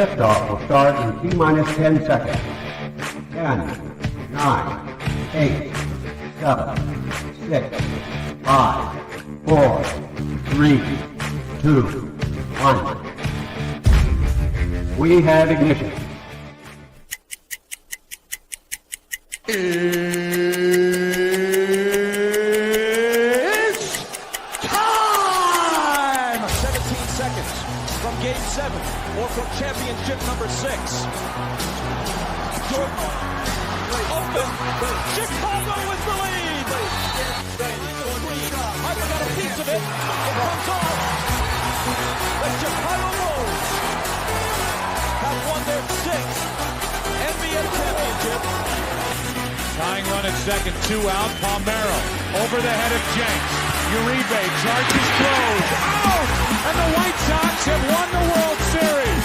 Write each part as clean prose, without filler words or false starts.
Liftoff will start in T-minus 10 seconds. 10, 9, 8, 7, 6, 5, 4, 3, 2, 1. We have ignition. It's time! 17 seconds from Game 7 or from championship number 6. Jordan open. Chicago with the lead. I got a piece of it. It comes off. The Chicago Bulls have won their 6th NBA championship. Tying run at second, 2 out. Palmero over the head of Jenks. Uribe charges close. Out! And the White Sox have won the World Series.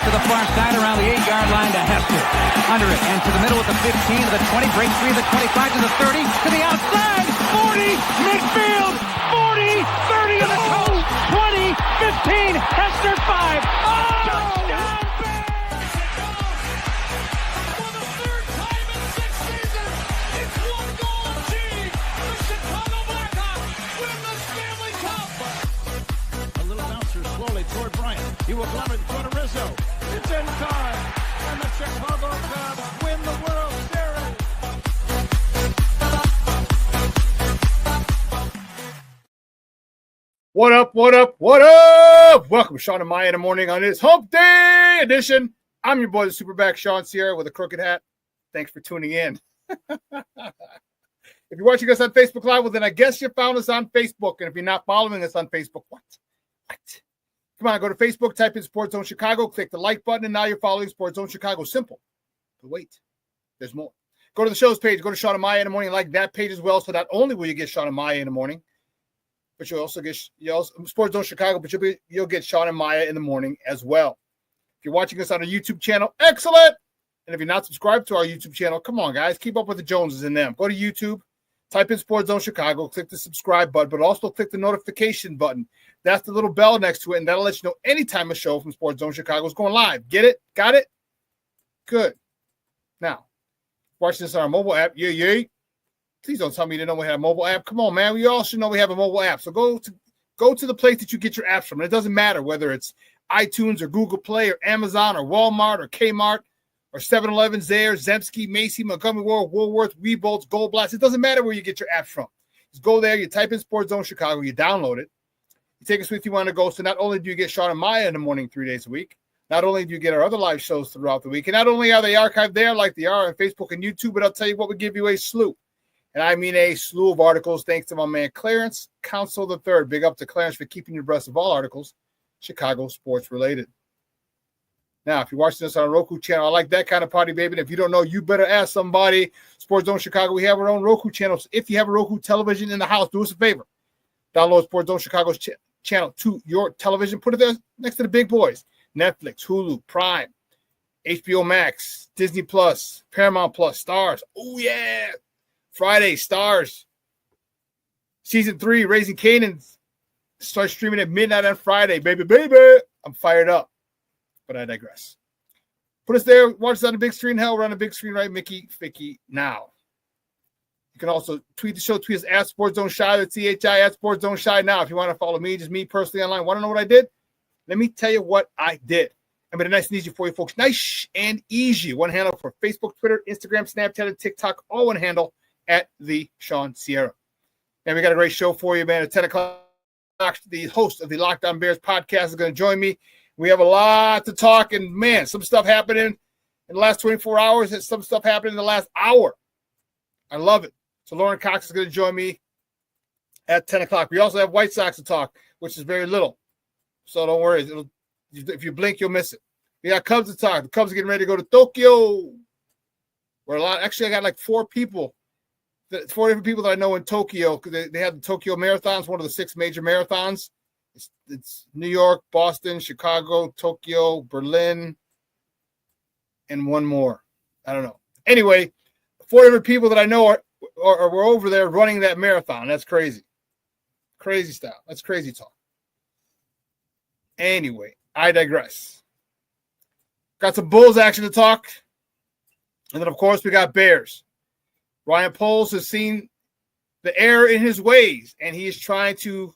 To the far side around the 8-yard line to Hester. Under it and to the middle with the 15 to the 20. Break 3 to the 25 to the 30 to the outside. 40 midfield. 40 30 to the coast. 20 15 Hester 5. Oh! Touchdown! He will glove it to Rizzo. It's ENCORE. And the Chicago Cubs win the World Series. What up, what up, what up? Welcome to Shawn and Maya in the morning on this Hump Day edition. I'm your boy, the SuperBack, Shawn Sierra with a crooked hat. Thanks for tuning in. If you're watching us on Facebook Live, well, then I guess you found us on Facebook. And if you're not following us on Facebook, what? Come on, go to Facebook, type in Sports Zone Chicago, click the like button, and now you're following Sports Zone Chicago. Simple. But wait, there's more. Go to the show's page, go to Shawn and Maya in the morning, like that page as well. So not only will you get Shawn and Maya in the morning, but you'll also get Sports Zone Chicago, but you'll get Shawn and Maya in the morning as well. If you're watching us on our YouTube channel, excellent. And if you're not subscribed to our YouTube channel, come on, guys, keep up with the Joneses and them. Go to YouTube, type in Sports Zone Chicago, click the subscribe button, but also click the notification button. That's the little bell next to it, and that'll let you know anytime a show from Sports Zone Chicago is going live. Get it? Got it? Good. Now, watch this on our mobile app. Yay. Please don't tell me you didn't know we have a mobile app. Come on, man. We all should know we have a mobile app. So go to the place that you get your apps from. And it doesn't matter whether it's iTunes or Google Play or Amazon or Walmart or Kmart or 7-Eleven, Zayre, Zemsky, Macy, Montgomery Ward, Woolworth, Webolts, Gold Blast. It doesn't matter where you get your apps from. Just go there, you type in Sports Zone Chicago, you download it. You take us with you on the go. So not only do you get Shawn and Maya in the morning 3 days a week, not only do you get our other live shows throughout the week, and not only are they archived there like they are on Facebook and YouTube, but I'll tell you what, we give you a slew. And I mean a slew of articles thanks to my man Clarence Council III. Big up to Clarence for keeping you abreast of all articles Chicago sports related. Now, if you're watching this on a Roku channel, I like that kind of party, baby. And if you don't know, you better ask somebody. Sports Zone Chicago, we have our own Roku channel. So if you have a Roku television in the house, do us a favor. Download Sports Zone Chicago's channel to your television. Put it there next to the big boys. Netflix, Hulu, Prime, HBO Max, Disney Plus, Paramount Plus, Stars. Oh, yeah. Friday, Stars. Season 3, Raising Canaan. Start streaming at midnight on Friday, baby. I'm fired up. But I digress. Put us there. Watch us on the big screen. Hell, we're on the big screen, right? Mickey, Ficky, now. You can also tweet the show. Tweet us at Sports Zone Shy. That's CHI at Sports Zone Shy now. If you want to follow me, just me personally online. Want to know what I did? Let me tell you what I did. I made it nice and easy for you folks. Nice and easy. One handle for Facebook, Twitter, Instagram, Snapchat, and TikTok. All one handle at the Shawn Sierra. And we got a great show for you, man. At 10 o'clock, the host of the Locked On Bears podcast is going to join me. We have a lot to talk, and, man, some stuff happening in the last 24 hours and some stuff happening in the last hour. I love it. So Lorin Cox is going to join me at 10 o'clock. We also have White Sox to talk, which is very little. So don't worry. If you blink, you'll miss it. We got Cubs to talk. The Cubs are getting ready to go to Tokyo. Actually, I got like 4 people, 4 different people that I know in Tokyo, because they have the Tokyo Marathons, one of the 6 major marathons. It's New York, Boston, Chicago, Tokyo, Berlin, and one more. I don't know. Anyway, 4 different people that I know are over there running that marathon. That's crazy. Crazy style. That's crazy talk. Anyway, I digress. Got some Bulls action to talk. And then, of course, we got Bears. Ryan Poles has seen the error in his ways, and he is trying to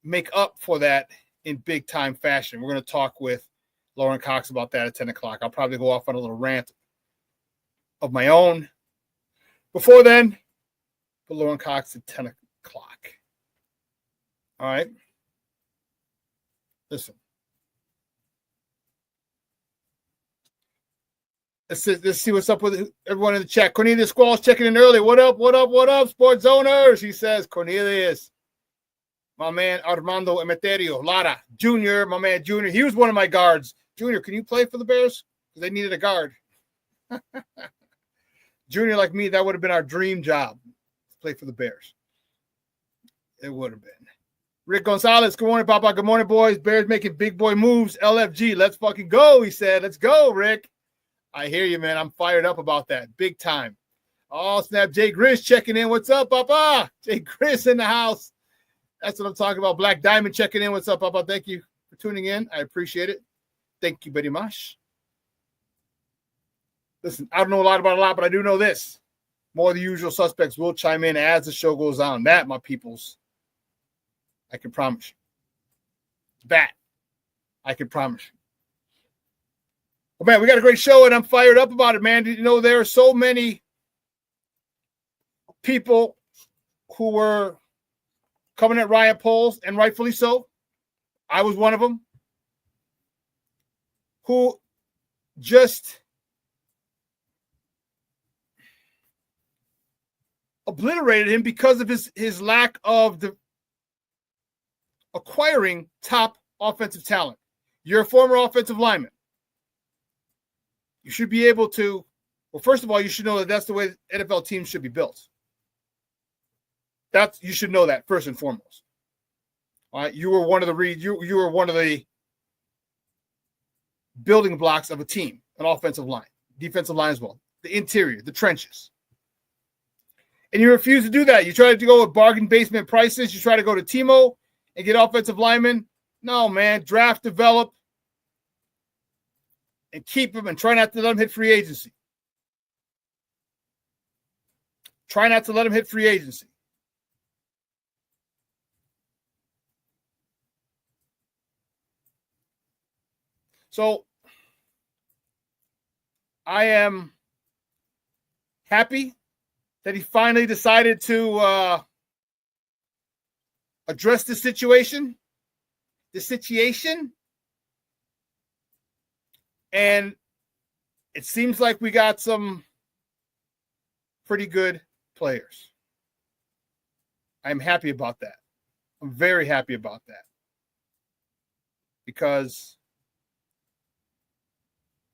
make up for that in big-time fashion. We're going to talk with Lorin Cox about that at 10 o'clock. I'll probably go off on a little rant of my own. Before then, put Lorin Cox at 10 o'clock. All right? Listen. Let's see what's up with everyone in the chat. Cornelius Squall's checking in early. What up, sports owners? He says, Cornelius. My man Armando Emeterio. Lara Jr., my man Jr. He was one of my guards. Junior, can you play for the Bears? Because they needed a guard. Junior, like me, that would have been our dream job. Play for the Bears. It would have been. Rick Gonzalez, good morning, Papa. Good morning, boys. Bears making big boy moves. LFG, let's fucking go, he said. Let's go, Rick. I hear you, man. I'm fired up about that. Big time. Oh, snap. Jay Gris checking in. What's up, Papa? Jay Gris in the house. That's what I'm talking about. Black Diamond checking in. What's up, Papa? Thank you for tuning in. I appreciate it. Thank you very much. Listen, I don't know a lot about a lot, but I do know this. More of the usual suspects will chime in as the show goes on. That, my peoples, I can promise you. That, I can promise you. Well, man, we got a great show, and I'm fired up about it, man. You know, there are so many people who were coming at Ryan Poles, and rightfully so. I was one of them, who just obliterated him because of his lack of acquiring top offensive talent. You're a former offensive lineman. You should be able to, well, first of all, you should know that that's the way NFL teams should be built. You should know that first and foremost. All right, you were one of the building blocks of a team, an offensive line, defensive line as well, the interior, the trenches. And you refuse to do that. You try to go with bargain basement prices. You try to go to Timo and get offensive linemen. No, man, draft, develop, and keep them, and try not to let them hit free agency. Try not to let them hit free agency. So I am happy that he finally decided to address the situation. And it seems like we got some pretty good players. I'm happy about that. I'm very happy about that. Because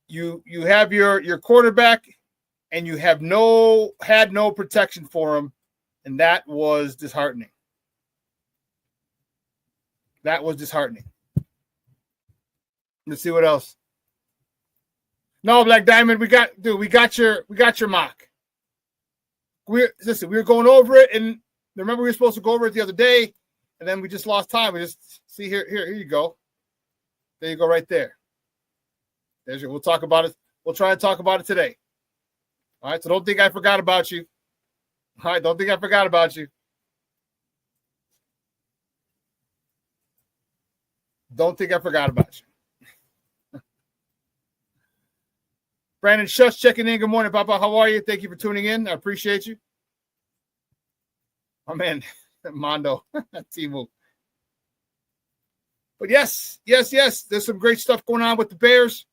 you have your quarterback, and you had no protection for him, and that was disheartening. That was disheartening. Let's see what else. No, Black Diamond, we got your mock. We were going over it, and remember we were supposed to go over it the other day, and then we just lost time. We just see here you go. There you go, right there. We'll talk about it. We'll try and talk about it today. All right, so don't think I forgot about you. All right, don't think I forgot about you. Don't think I forgot about you. Brandon Shush checking in. Good morning, Papa. How are you? Thank you for tuning in. I appreciate you. Oh, man, Mondo, Timu. But yes. There's some great stuff going on with the Bears,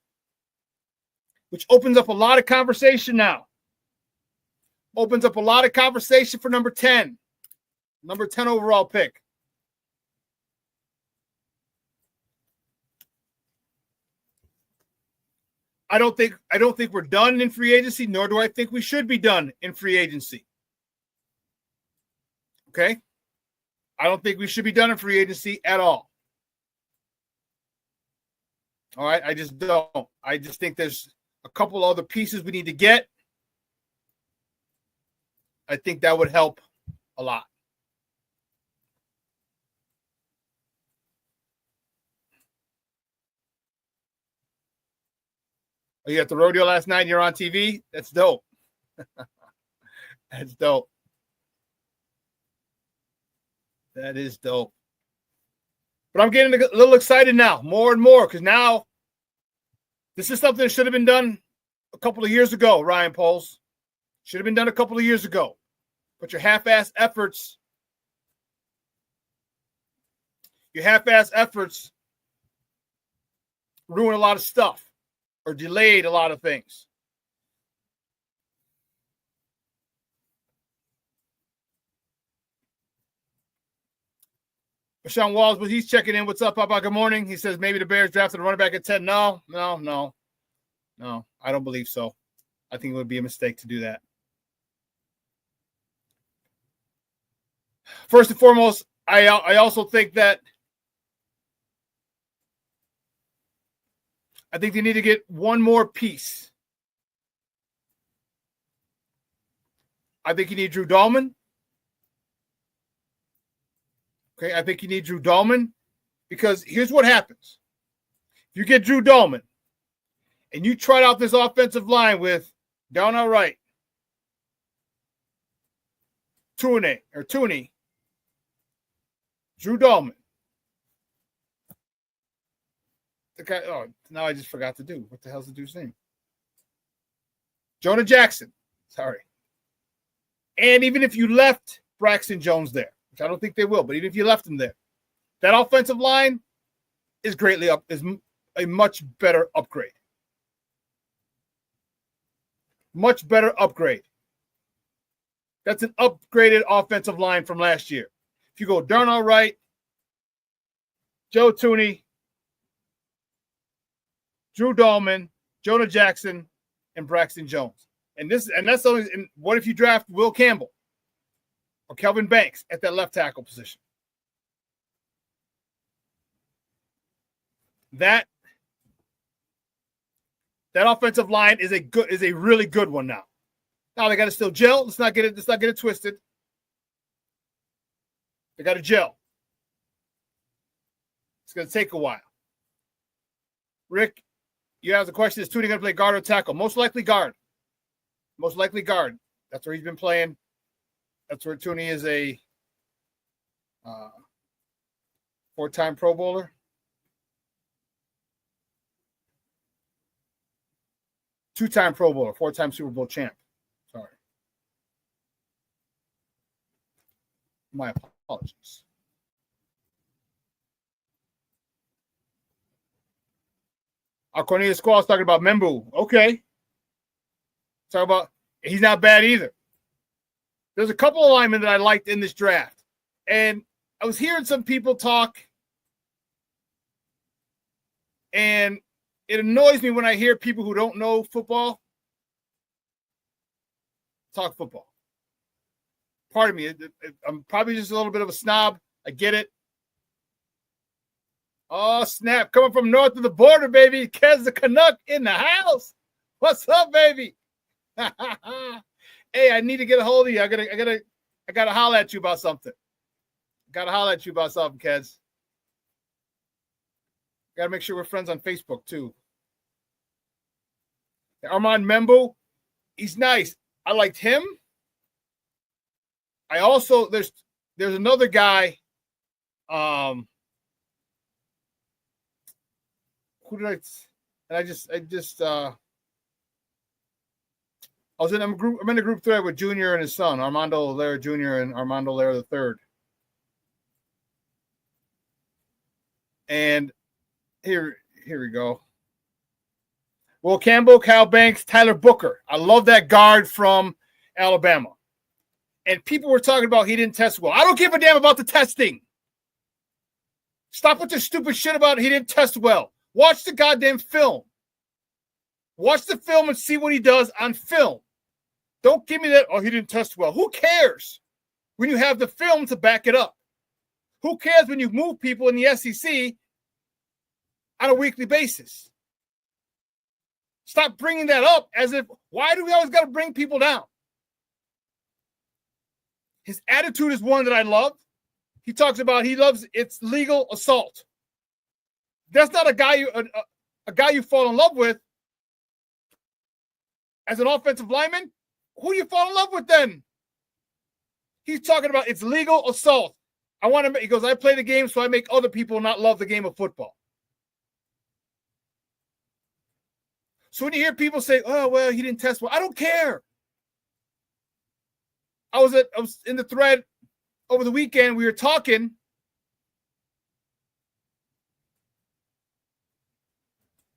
which opens up a lot of conversation now. Opens up a lot of conversation for number 10 overall pick. I don't think we're done in free agency, nor do I think we should be done in free agency. Okay? I don't think we should be done in free agency at all. All right? I just don't. I just think there's a couple other pieces we need to get. I think that would help a lot. Oh, you at the rodeo last night and you're on TV? That's dope. That's dope. That is dope. But I'm getting a little excited now, more and more, because now this is something that should have been done a couple of years ago, Ryan Poles. Should have been done a couple of years ago. But your half-ass efforts ruin a lot of stuff or delayed a lot of things. Sean Walls, but he's checking in. What's up, Papa? Good morning. He says maybe the Bears drafted a running back at 10. No, I don't believe so. I think it would be a mistake to do that. First and foremost, I also think that I think they need to get one more piece. I think you need Drew Dahlman. Okay, I think you need Drew Dahlman because here's what happens. If you get Drew Dahlman and you trot out this offensive line with Darnell Wright, Tooney, Drew Dahlman. The guy, oh, now I just forgot to do. What the hell's the dude's name? Jonah Jackson. Sorry. And even if you left Braxton Jones there, which I don't think they will, but even if you left him there, that offensive line is is a much better upgrade. Much better upgrade. That's an upgraded offensive line from last year. If you go Darnell Wright, Joe Tooney, Drew Dahlman, Jonah Jackson, and Braxton Jones. And that's only. And what if you draft Will Campbell or Kelvin Banks at that left tackle position? That offensive line is a really good one now. Now they got to still gel. Let's not get it twisted. They got to gel. It's going to take a while. Rick, you asked the question: is Tooney going to play guard or tackle? Most likely guard. Most likely guard. That's where he's been playing. That's where Tooney is a 4-time Pro Bowler. 2-time Pro Bowler, 4-time Super Bowl champ. Sorry. My apologies. Cornelius Squall's talking about Membu. Okay. Talk about he's not bad either. There's a couple of linemen that I liked in this draft. And I was hearing some people talk, and it annoys me when I hear people who don't know football talk football. Pardon me. I'm probably just a little bit of a snob. I get it. Oh, snap. Coming from north of the border, baby. Kez the Canuck in the house. What's up, baby? Hey, I need to get a hold of you. I gotta holler at you about something. Kez. Gotta make sure we're friends on Facebook too. Armand Membo, he's nice. I liked him. I also there's another guy. Who did I? And I was in a group. I'm in a group thread with Junior and his son, Armando Lara Jr. and Armando Lara III. And here we go. Will Campbell, Kyle Banks, Tyler Booker. I love that guard from Alabama. And people were talking about he didn't test well. I don't give a damn about the testing. Stop with your stupid shit about he didn't test well. Watch the goddamn film. Watch the film and see what he does on film. Don't give me that, oh, he didn't test well. Who cares when you have the film to back it up? Who cares when you move people in the SEC on a weekly basis? Stop bringing that up as if, why do we always got to bring people down? His attitude is one that I love. He talks about he loves it's legal assault. That's not a guy you fall in love with as an offensive lineman, who do you fall in love with then? He's talking about it's legal assault. He goes, I play the game so I make other people not love the game of football. So when you hear people say, oh, well, he didn't test well, I don't care. I was in the thread over the weekend. We were talking.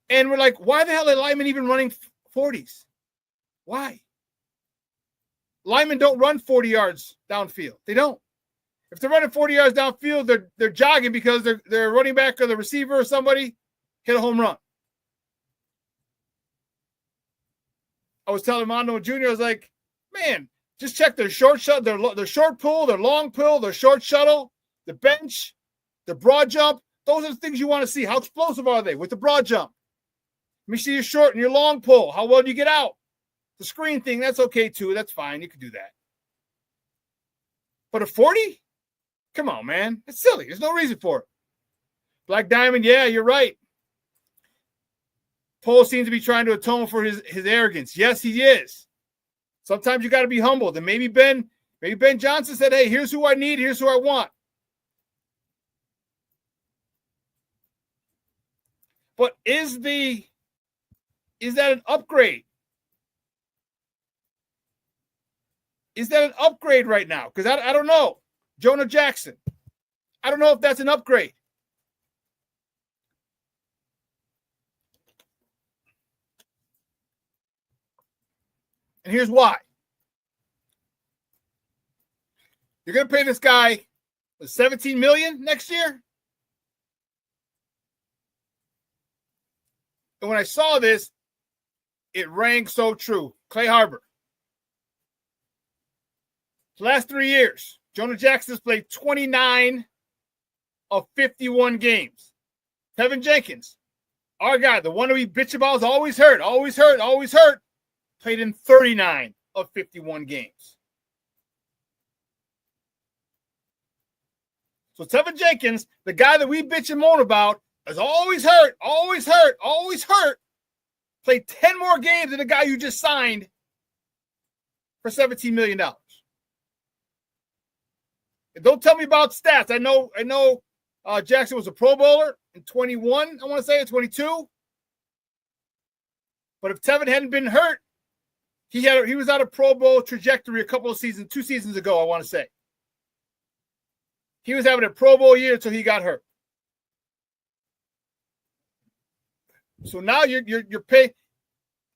And we're like, why the hell are linemen even running 40s? Why? Linemen don't run 40 yards downfield. They don't. If they're running 40 yards downfield, they're jogging because they're running back or the receiver or somebody hit a home run. I was telling Mondo Jr., I was like, man, just check their short shot, their short pull, their long pull, their short shuttle, the bench, the broad jump. Those are the things you want to see. How explosive are they with the broad jump? Let me see your short and your long pull. How well do you get out? The screen thing, that's okay too. That's fine. You can do that. But a 40? Come on, man. It's silly. There's no reason for it. Black Diamond, yeah, you're right. Pohl seems to be trying to atone for his arrogance. Yes, he is. Sometimes you got to be humbled. And maybe Ben Johnson said, hey, here's who I need. Here's who I want. But is that an upgrade? Is that an upgrade right now? Because I don't know. Jonah Jackson. I don't know if that's an upgrade. And here's why. You're going to pay this guy $17 million next year? And when I saw this, it rang so true. Clay Harbor. The last 3 years, Jonah Jackson's played 29 of 51 games. Tevinjenkins, our guy, the one that we bitch about is always hurt, played in 39 of 51 games. So Tevinjenkins, the guy that we bitch and moan about, is always hurt, played 10 more games than the guy you just signed for $17 million. And don't tell me about stats. I know Jackson was a Pro Bowler in 21, I want to say, in 22. But if Tevin hadn't been hurt, he was out of Pro Bowl trajectory a couple of seasons, 2 seasons ago, I want to say. He was having a Pro Bowl year until he got hurt. So now you're paying.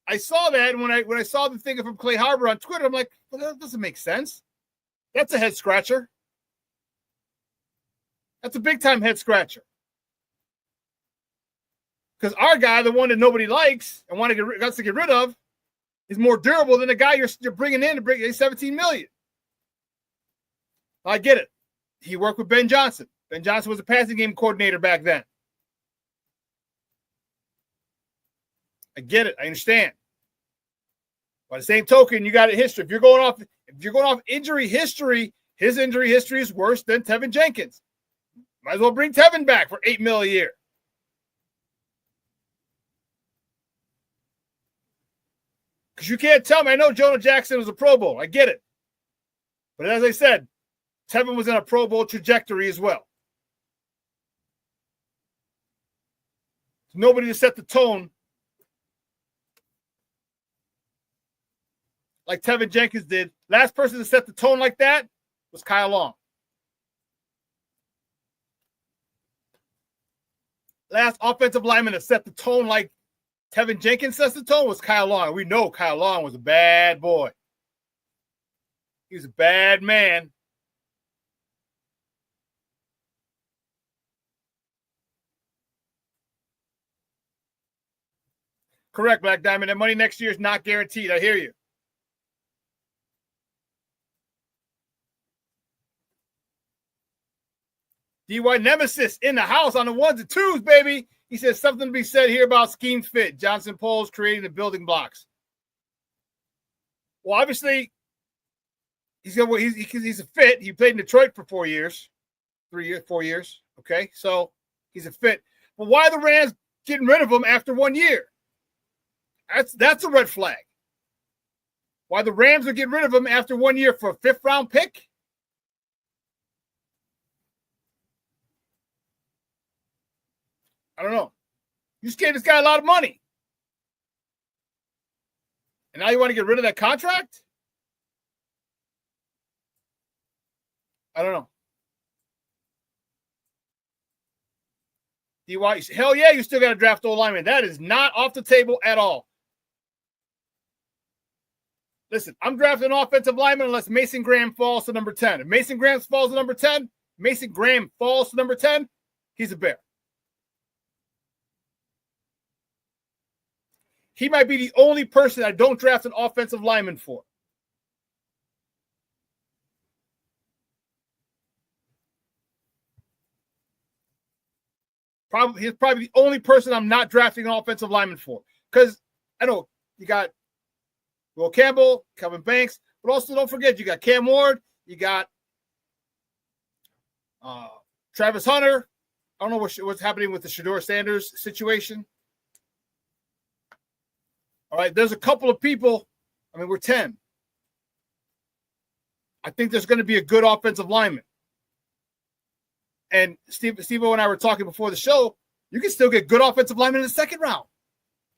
I saw that, and when I saw the thing from Clay Harbor on Twitter, I'm like, well, that doesn't make sense. That's a head scratcher. That's a big time head scratcher. Because our guy, the one that nobody likes and wants to get rid of, is more durable than the guy you're bringing in to bring $17 million. I get it. He worked with Ben Johnson. Ben Johnson was a passing game coordinator back then. I get it. I understand. By the same token, you got a history. If you're going off injury history, his injury history is worse than Tevinjenkins. Might as well bring Tevin back for $8 million a year. Because you can't tell me. I know Jonah Jackson was a Pro Bowl. I get it. But as I said, Tevin was in a Pro Bowl trajectory as well. Nobody to set the tone like Tevinjenkins did. Last person to set the tone like that was Kyle Long. Last offensive lineman to set the tone like Tevinjenkins sets the tone was Kyle Long. We know Kyle Long was a bad boy. He was a bad man. Correct, Black Diamond. That money next year is not guaranteed. I hear you. DY Nemesis in the house on the 1s and 2s, baby. He says something to be said here about scheme fit. Johnson Poles creating the building blocks. Well, obviously, he's a fit. He played in Detroit for 4 years. 4 years. Okay, so he's a fit. But why are the Rams getting rid of him after 1 year? That's a red flag. Why the Rams would get rid of him after 1 year for a 5th-round pick? I don't know. You just gave this guy a lot of money. And now you want to get rid of that contract? I don't know. Hell yeah, you still got to draft O-lineman. That is not off the table at all. Listen, I'm drafting an offensive lineman unless Mason Graham falls to number 10. If Mason Graham falls to number 10, he's a Bear. He might be the only person I don't draft an offensive lineman for. He's probably the only person I'm not drafting an offensive lineman for. Because I know you got Will Campbell, Kevin Banks, but also don't forget you got Cam Ward, you got Travis Hunter. I don't know what's happening with the Shedeur Sanders situation. All right, there's a couple of people. I mean, we're 10. I think there's going to be a good offensive lineman. And Steve-O and I were talking before the show, you can still get good offensive linemen in the 2nd round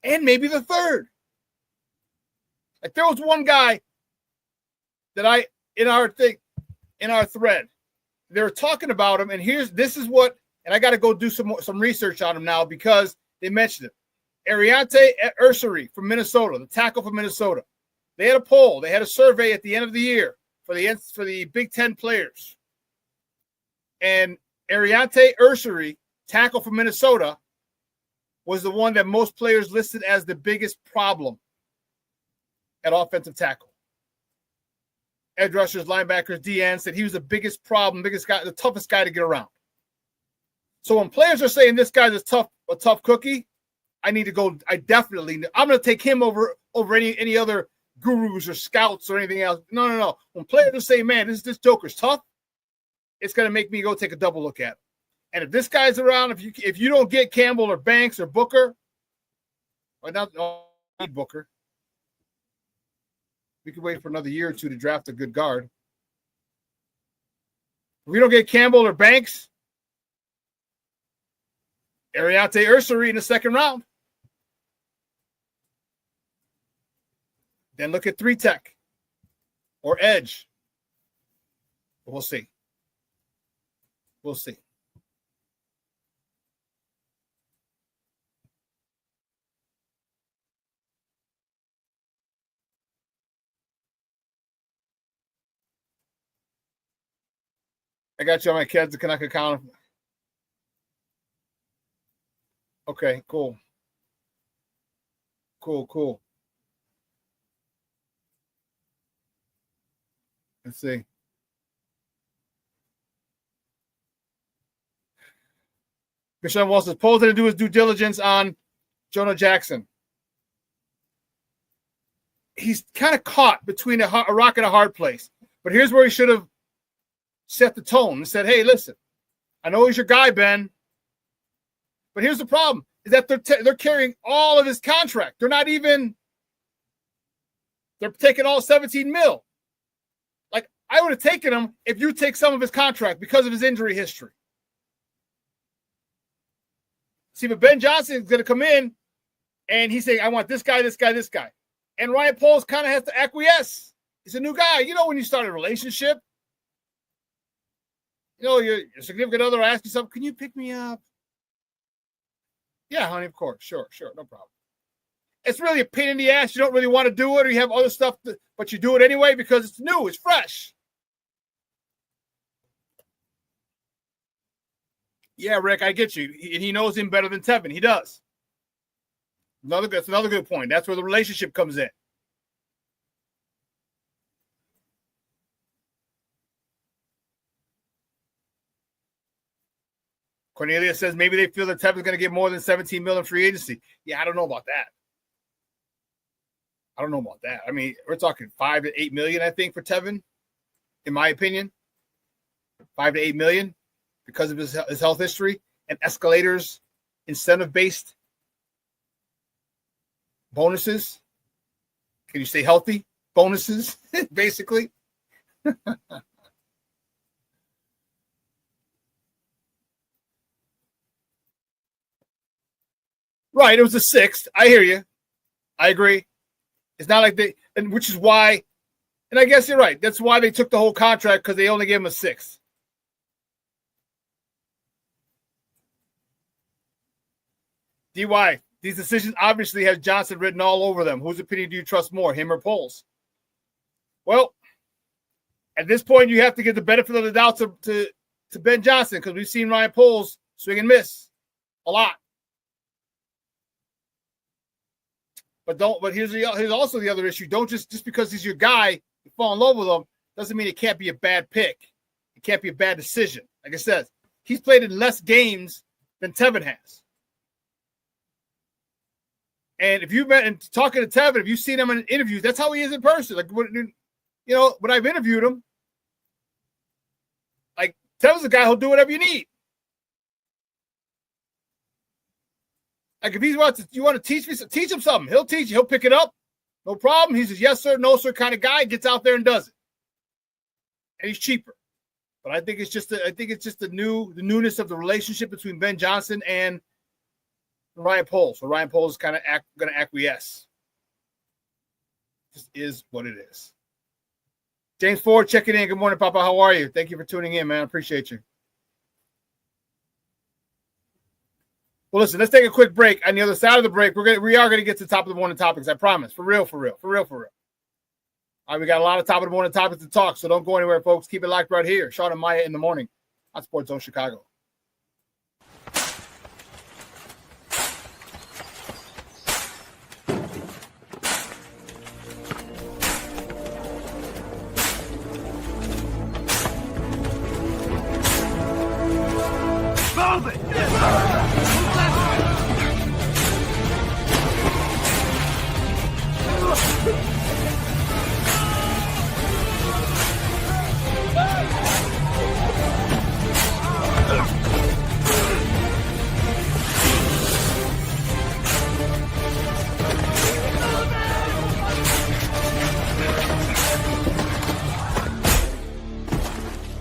and maybe the 3rd. Like there was one guy that in our thread, they were talking about him, and and I got to go do some research on him now because they mentioned it. Ariante Ursary from Minnesota, the tackle from Minnesota. They had a poll. They had a survey at the end of the year for the Big Ten players. And Ariante Ursary, tackle from Minnesota, was the one that most players listed as the biggest problem at offensive tackle. Edge rushers, linebackers, DN said he was the biggest problem, biggest guy, the toughest guy to get around. So when players are saying this guy's a tough cookie, I'm going to take him over any other gurus or scouts or anything else. No. When players are saying, man, this Joker's tough, it's going to make me go take a double look at him. And if this guy's around, if you don't get Campbell or Banks or Booker, or not Booker, we could wait for another year or two to draft a good guard. If we don't get Campbell or Banks, Ariante Ursary in the 2nd round. Then look at 3-tech or edge. We'll see. We'll see. I got you on my kids. Can I count? Okay, cool. Cool. Let's see. Deshaun Watson is supposed to do his due diligence on Jonah Jackson. He's kind of caught between a rock and a hard place. But here's where he should have set the tone and said, hey, listen, I know he's your guy, Ben. But here's the problem, is that they're carrying all of his contract. They're taking all 17 mil. Like, I would have taken him if you take some of his contract because of his injury history. See, but Ben Johnson is going to come in and he's saying, I want this guy, this guy, this guy. And Ryan Poles kind of has to acquiesce. He's a new guy. You know, when you start a relationship, you know, your significant other asks you something, can you pick me up? Yeah, honey, of course. Sure, no problem. It's really a pain in the ass. You don't really want to do it or you have other stuff, but you do it anyway because it's new, it's fresh. Yeah, Rick, I get you. And he knows him better than Tevin. He does. That's another good point. That's where the relationship comes in. Cornelia says maybe they feel that Tevin's going to get more than $17 million in free agency. Yeah, I don't know about that. I mean, we're talking $5 to $8 million, I think, for Tevin, in my opinion. $5 to $8 million because of his health history and escalators, incentive-based bonuses. Can you stay healthy? bonuses, basically. Right, it was the 6th. I hear you. I agree. It's not like they, and which is why, and I guess you're right. That's why they took the whole contract, because they only gave him a 6th. DY, these decisions obviously have Johnson written all over them. Whose opinion do you trust more, him or Poles? Well, at this point, you have to give the benefit of the doubt to Ben Johnson, because we've seen Ryan Poles swing and miss a lot. But here's also the other issue. Don't just because he's your guy, you fall in love with him, doesn't mean it can't be a bad pick. It can't be a bad decision. Like I said, he's played in less games than Tevin has. And if you've been talking to Tevin, if you've seen him in interviews, that's how he is in person. Like, when I've interviewed him, like, Tevin's a guy who'll do whatever you need. Like, if you want to teach him something. He'll teach you. He'll pick it up. No problem. He's a yes, sir, no, sir kind of guy. Gets out there and does it. And he's cheaper. But I think it's just the newness of the relationship between Ben Johnson and Ryan Poles. So Ryan Poles is kind of going to acquiesce. Just is what it is. James Ford checking in. Good morning, Papa. How are you? Thank you for tuning in, man. I appreciate you. Well, listen, let's take a quick break. On the other side of the break, we are going to get to the top of the morning topics. I promise. For real. All right, we got a lot of top of the morning topics to talk, so don't go anywhere, folks. Keep it locked right here. Shawn and Maya in the morning on Sports Zone Chicago.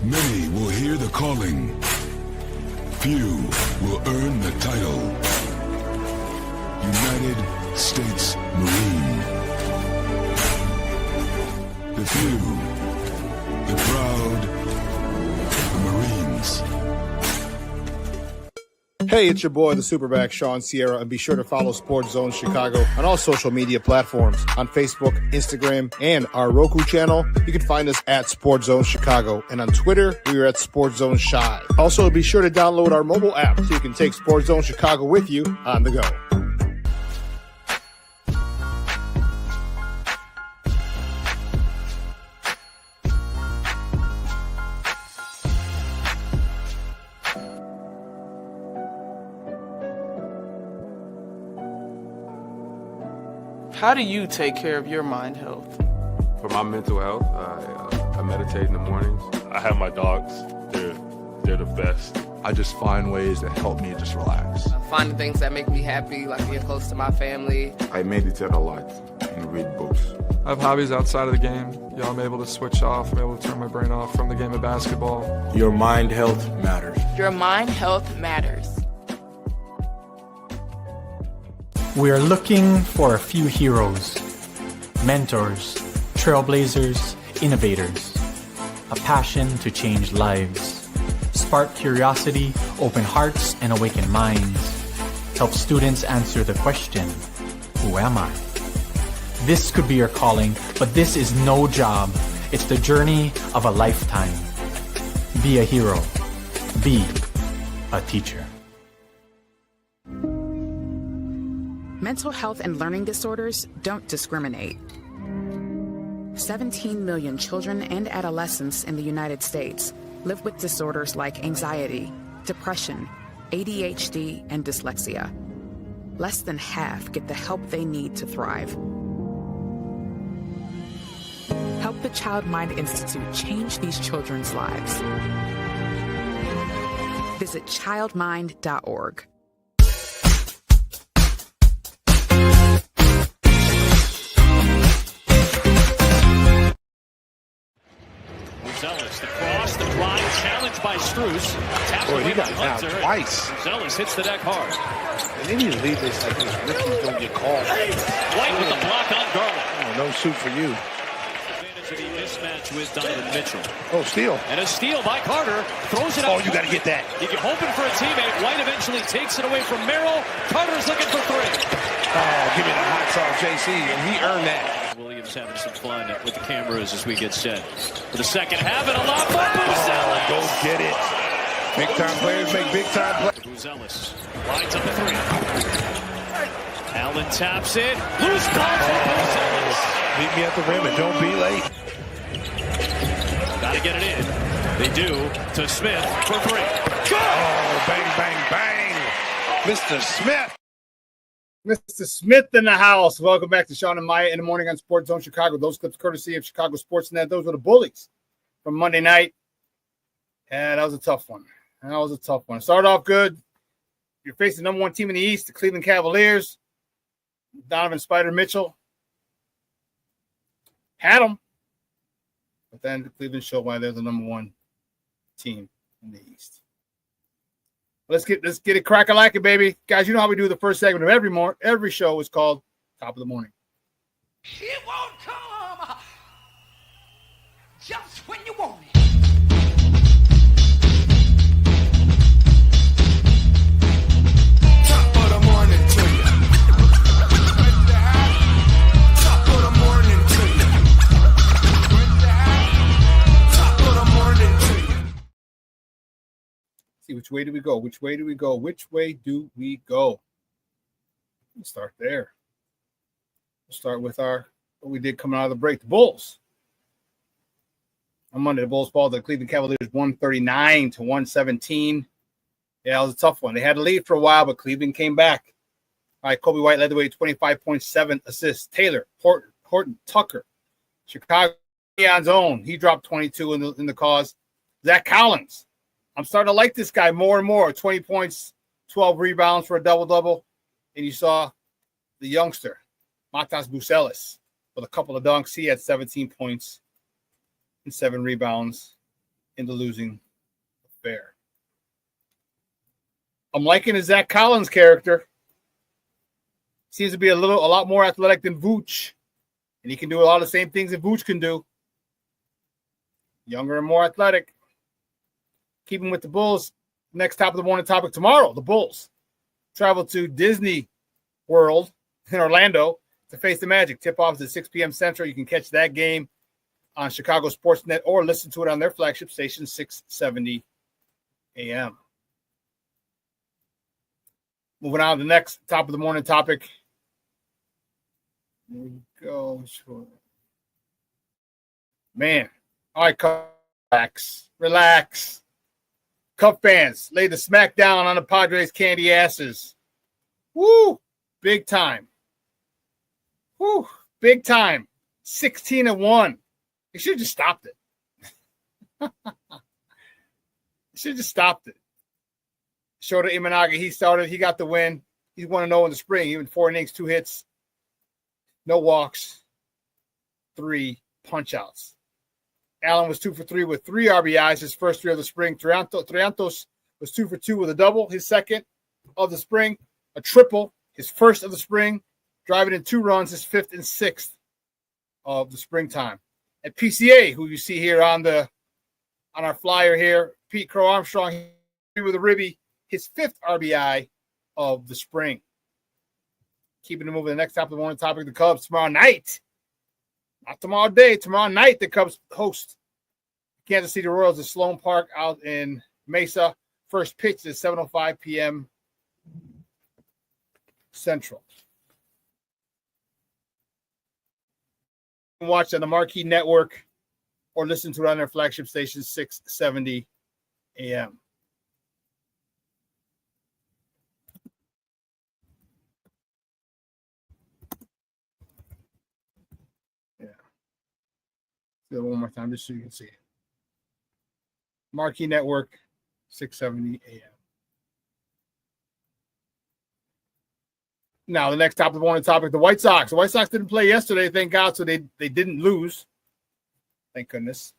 Many will hear the calling. Few will earn the title. United States Marine. The few, the proud, the Marines. Hey, it's your boy, the SuperBack, Shawn Sierra, and be sure to follow Sports Zone Chicago on all social media platforms, on Facebook, Instagram, and our Roku channel. You can find us at Sports Zone Chicago, and on Twitter, we are at Sports Zone Shy. Also, be sure to download our mobile app so you can take Sports Zone Chicago with you on the go. How do you take care of your mind health? For my mental health, I meditate in the mornings. I have my dogs. They're the best. I just find ways that help me just relax. Finding things that make me happy, like being close to my family. I meditate a lot and read books. I have hobbies outside of the game. I'm able to switch off. I'm able to turn my brain off from the game of basketball. Your mind health matters. Your mind health matters. We are looking for a few heroes, mentors, trailblazers, innovators, a passion to change lives, spark curiosity, open hearts, and awaken minds, help students answer the question, who am I? This could be your calling, but this is no job. It's the journey of a lifetime. Be a hero. Be a teacher. Mental health and learning disorders don't discriminate. 17 million children and adolescents in the United States live with disorders like anxiety, depression, ADHD, and dyslexia. Less than half get the help they need to thrive. Help the Child Mind Institute change these children's lives. Visit childmind.org. Zealous, the cross, the drive, challenged by Strus. Tapped away by Hunter. Twice. Zealous hits the deck hard. And then you leave this like this. Ricky's going to get called. White with the block on Garland. Oh, no suit for you. Advantage of the mismatch with Donovan Mitchell. Oh, steal. And a steal by Carter. Throws it out. Oh, you got to get that. You're hoping for a teammate. White eventually takes it away from Merrill. Carter's looking for three. Oh, give me the hot sauce, JC. And he earned that. Williams having some fun with the cameras as we get set for the second half, and a lot more Buzelis. Go get it. Big time players make big time plays. Buzelis lines up the three. Allen taps it. Loose ball for Buzelis. Meet me at the rim and don't be late. Got to get it in. They do to Smith for three. Go! Oh, bang, bang, bang. Mr. Smith. Mr. Smith in the house. Welcome back to Shawn and Maya in the morning on Sports Zone Chicago. Those clips courtesy of Chicago Sportsnet. Those were the Bullies from Monday night. And that was a tough one. Started off good. You're facing the number one team in the East, the Cleveland Cavaliers. Donovan Spider Mitchell had them. But then the Cleveland showed why they're the number one team in the East. Let's get it crack-a-lackin', baby. Guys, you know how we do the first segment of every show is called Top of the Morning. It won't come just when you want it. Top of the morning to you. Top of the morning to you. Top of the morning to you. See, which way do we go? Let's start there. We'll start with what we did coming out of the break. The Bulls. On Monday, the Bulls fall to the Cleveland Cavaliers 139-117. Yeah, it was a tough one. They had a lead for a while, but Cleveland came back. All right, Kobe White led the way, 25.7 assists. Taylor, Horton, Tucker, Chicago, Leon's own. He dropped 22 in the cause. Zach Collins. I'm starting to like this guy more and more. 20 points, 12 rebounds for a double-double. And you saw the youngster, Matas Buzelis, with a couple of dunks. He had 17 points and 7 rebounds in the losing affair. I'm liking his Zach Collins character. Seems to be a lot more athletic than Vooch. And he can do a lot of the same things that Vooch can do. Younger and more athletic. Keeping with the Bulls, next top of the morning topic tomorrow, the Bulls travel to Disney World in Orlando to face the Magic. Tip-off is at 6 p.m. Central. You can catch that game on Chicago Sportsnet or listen to it on their flagship station, 670 a.m. Moving on to the next top of the morning topic. Here we go. Man. All right, relax. Cup fans laid the smack down on the Padres' candy asses. Woo! Big time. 16-1. They should have just stopped it. Shota Imanaga, he started. He got the win. He's 1-0 in the spring. Even 4 innings, 2 hits, no walks, 3 punch-outs. Allen was 2 for 3 with 3 RBIs, his first 3 of the spring. Triantos was 2 for 2 with a double, his second of the spring. A triple, his first of the spring. Driving in 2 runs, his 5th and 6th of the springtime. At PCA, who you see here on our flyer here, Pete Crow Armstrong with a ribby, his 5th RBI of the spring. Keeping it moving, the next top of the morning topic, the Cubs tomorrow night. Not tomorrow day. Tomorrow night, the Cubs host Kansas City Royals at Sloan Park out in Mesa. First pitch is 7:05 p.m. Central. You can watch on the Marquee Network or listen to it on their flagship station, 670 a.m. Do it one more time just so you can see it. Marquee Network, 670 a.m. Now, the next top of the morning topic, the White Sox. The White Sox didn't play yesterday, thank God, so they didn't lose. Thank goodness.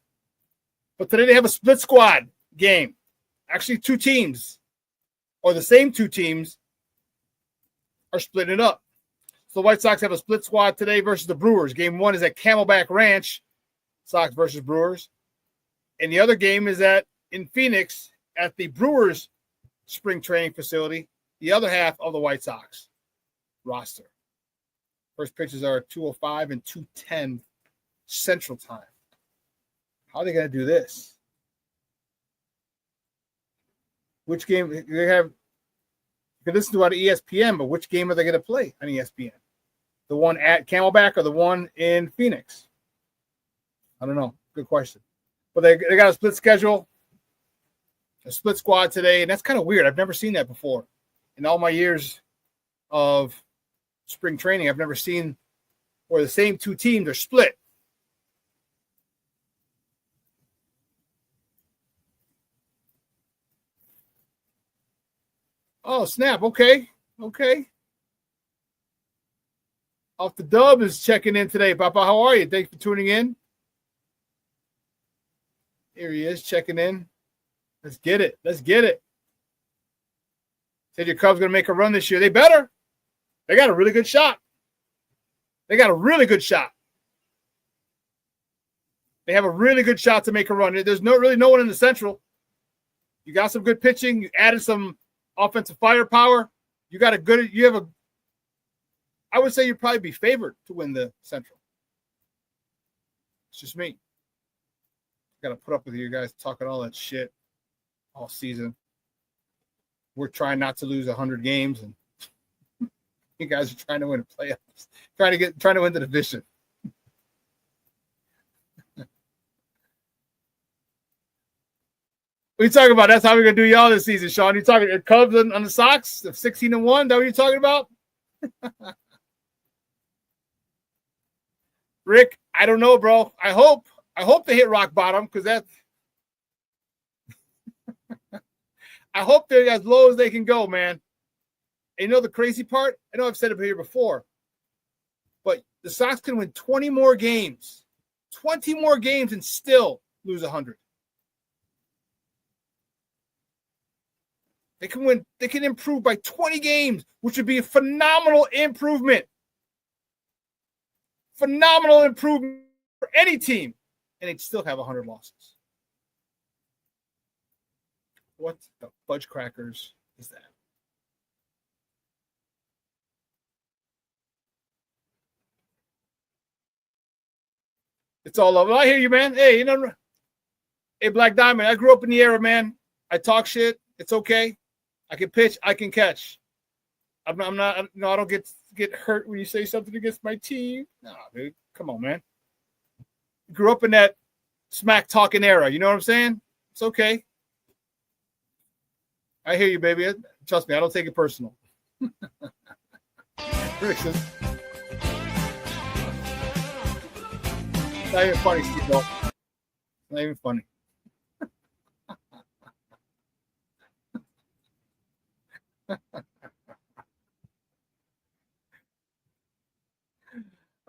But today they have a split squad game. Actually, two teams, or the same two teams, are splitting it up. So the White Sox have a split squad today versus the Brewers. Game 1 is at Camelback Ranch, Sox versus Brewers. And the other game is in Phoenix at the Brewers spring training facility, the other half of the White Sox roster. First pitches are 2:05 and 2:10 Central Time. How are they going to do this? Which game they have? You can listen to it on ESPN, but which game are they going to play on ESPN? The one at Camelback or the one in Phoenix? I don't know. Good question. But they got a split schedule, a split squad today, and that's kind of weird. I've never seen that before. In all my years of spring training, I've never seen where the same two teams are split. Oh, snap. Okay. Off the Dub is checking in today. Papa, how are you? Thanks for tuning in. Here he is checking in. Let's get it. Said your Cubs going to make a run this year. They better. They got a really good shot. They have a really good shot to make a run. There's really no one in the Central. You got some good pitching. You added some offensive firepower. I would say you'd probably be favored to win the Central. It's just me. Got to put up with you guys talking all that shit all season. We're trying not to lose 100 games, and you guys are trying to win the playoffs, trying to win the division. What are you talking about? That's how we're gonna do y'all this season, Shawn. You talking Cubs on the Sox of 16-1? That what you're talking about? Rick, I don't know, bro. I hope they hit rock bottom, because I hope they're as low as they can go, man. And you know the crazy part? I know I've said it here before, but the Sox can win 20 more games and still lose 100. They can improve by 20 games, which would be a phenomenal improvement. Phenomenal improvement for any team. And they'd still have 100 losses. What the fudge crackers is that? It's all over. I hear you, man. Hey, hey, Black Diamond, I grew up in the era, man. I talk shit. It's okay. I can pitch. I can catch. I'm not. No, I don't get hurt when you say something against my team. No, dude. Come on, man. Grew up in that smack talking era. You know what I'm saying? It's okay. I hear you, baby. Trust me, I don't take it personal. Rickson. Not even funny, Steve. Not even funny.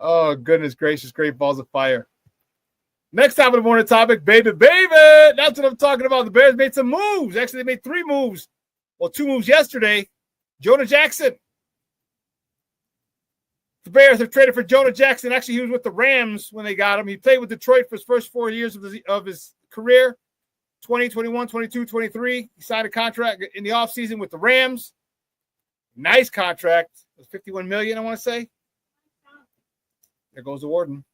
Oh, goodness gracious. Great balls of fire. Next top of the morning topic, baby. That's what I'm talking about. The Bears made some moves. Actually, they made 3 moves. Well, 2 moves yesterday. Jonah Jackson. The Bears have traded for Jonah Jackson. Actually, he was with the Rams when they got him. He played with Detroit for his first 4 years of his career. 20, 21, 22, 23. He signed a contract in the offseason with the Rams. Nice contract. It was $51 million, I want to say. There goes the warden.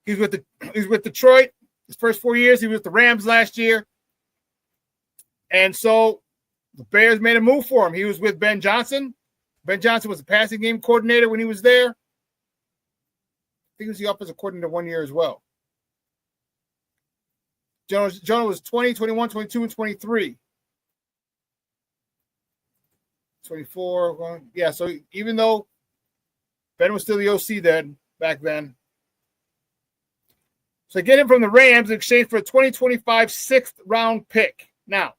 He's with Detroit his first 4 years. He was with the Rams last year. And so the Bears made a move for him. He was with Ben Johnson. Ben Johnson was the passing game coordinator when he was there. I think he was the offensive coordinator 1 year as well. Jonah was 20, 21, 22, and 23. 24. Yeah, so even though Ben was still the OC back then. So get him from the Rams in exchange for a 2025 6th-round pick. Now,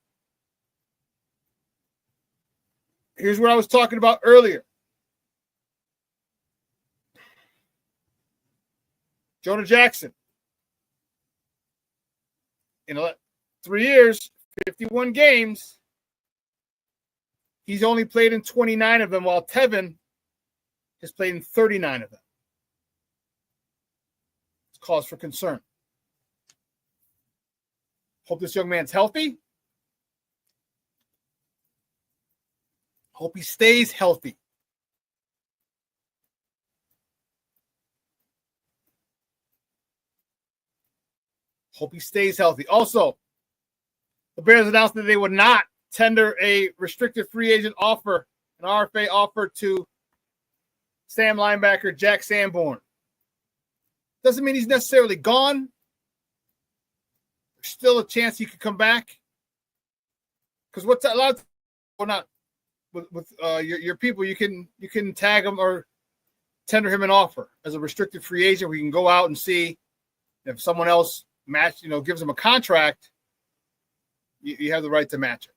here's what I was talking about earlier. Jonah Jackson. in 3 years, 51 games. He's only played in 29 of them, while Tevin has played in 39 of them. It's cause for concern. Hope this young man's healthy. Hope he stays healthy. Hope he stays healthy. Also, the Bears announced that they would not tender a restricted free agent offer, an RFA offer to Sam linebacker Jack Sanborn. Doesn't mean he's necessarily gone. There's still a chance he could come back. Because what's a lot of, well, not with your people, you can tag him or tender him an offer as a restricted free agent. We can go out and see if someone else gives him a contract. You have the right to match it.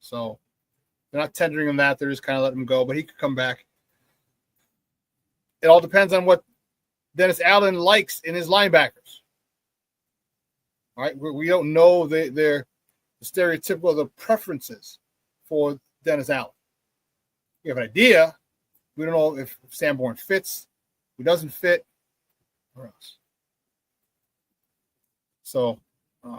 So they're not tendering him that. They're just kind of letting him go, but he could come back. It all depends on what Dennis Allen likes in his linebackers. All right, we don't know the stereotypical the preferences for Dennis Allen. We have an idea. We don't know if Sanborn fits, who doesn't fit, or else. So I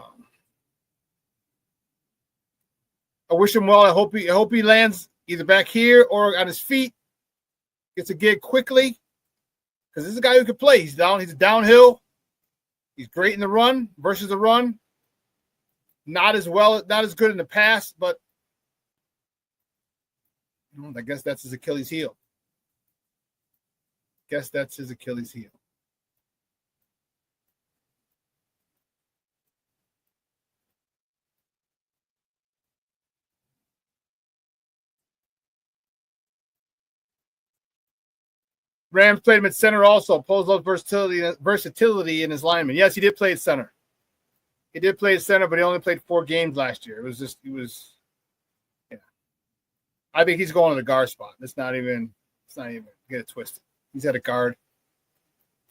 wish him well. I hope he lands either back here or on his feet, gets a gig quickly, because this is a guy who can play. He's downhill. He's great in the run versus the run. Not as good in the pass, but I guess that's his Achilles heel. Rams played him at center also. Pulls up versatility in his lineman. Yes, he did play at center. He did play at center, but he only played 4 games last year. I think he's going to the guard spot. It's not even get it twisted. He's at a guard.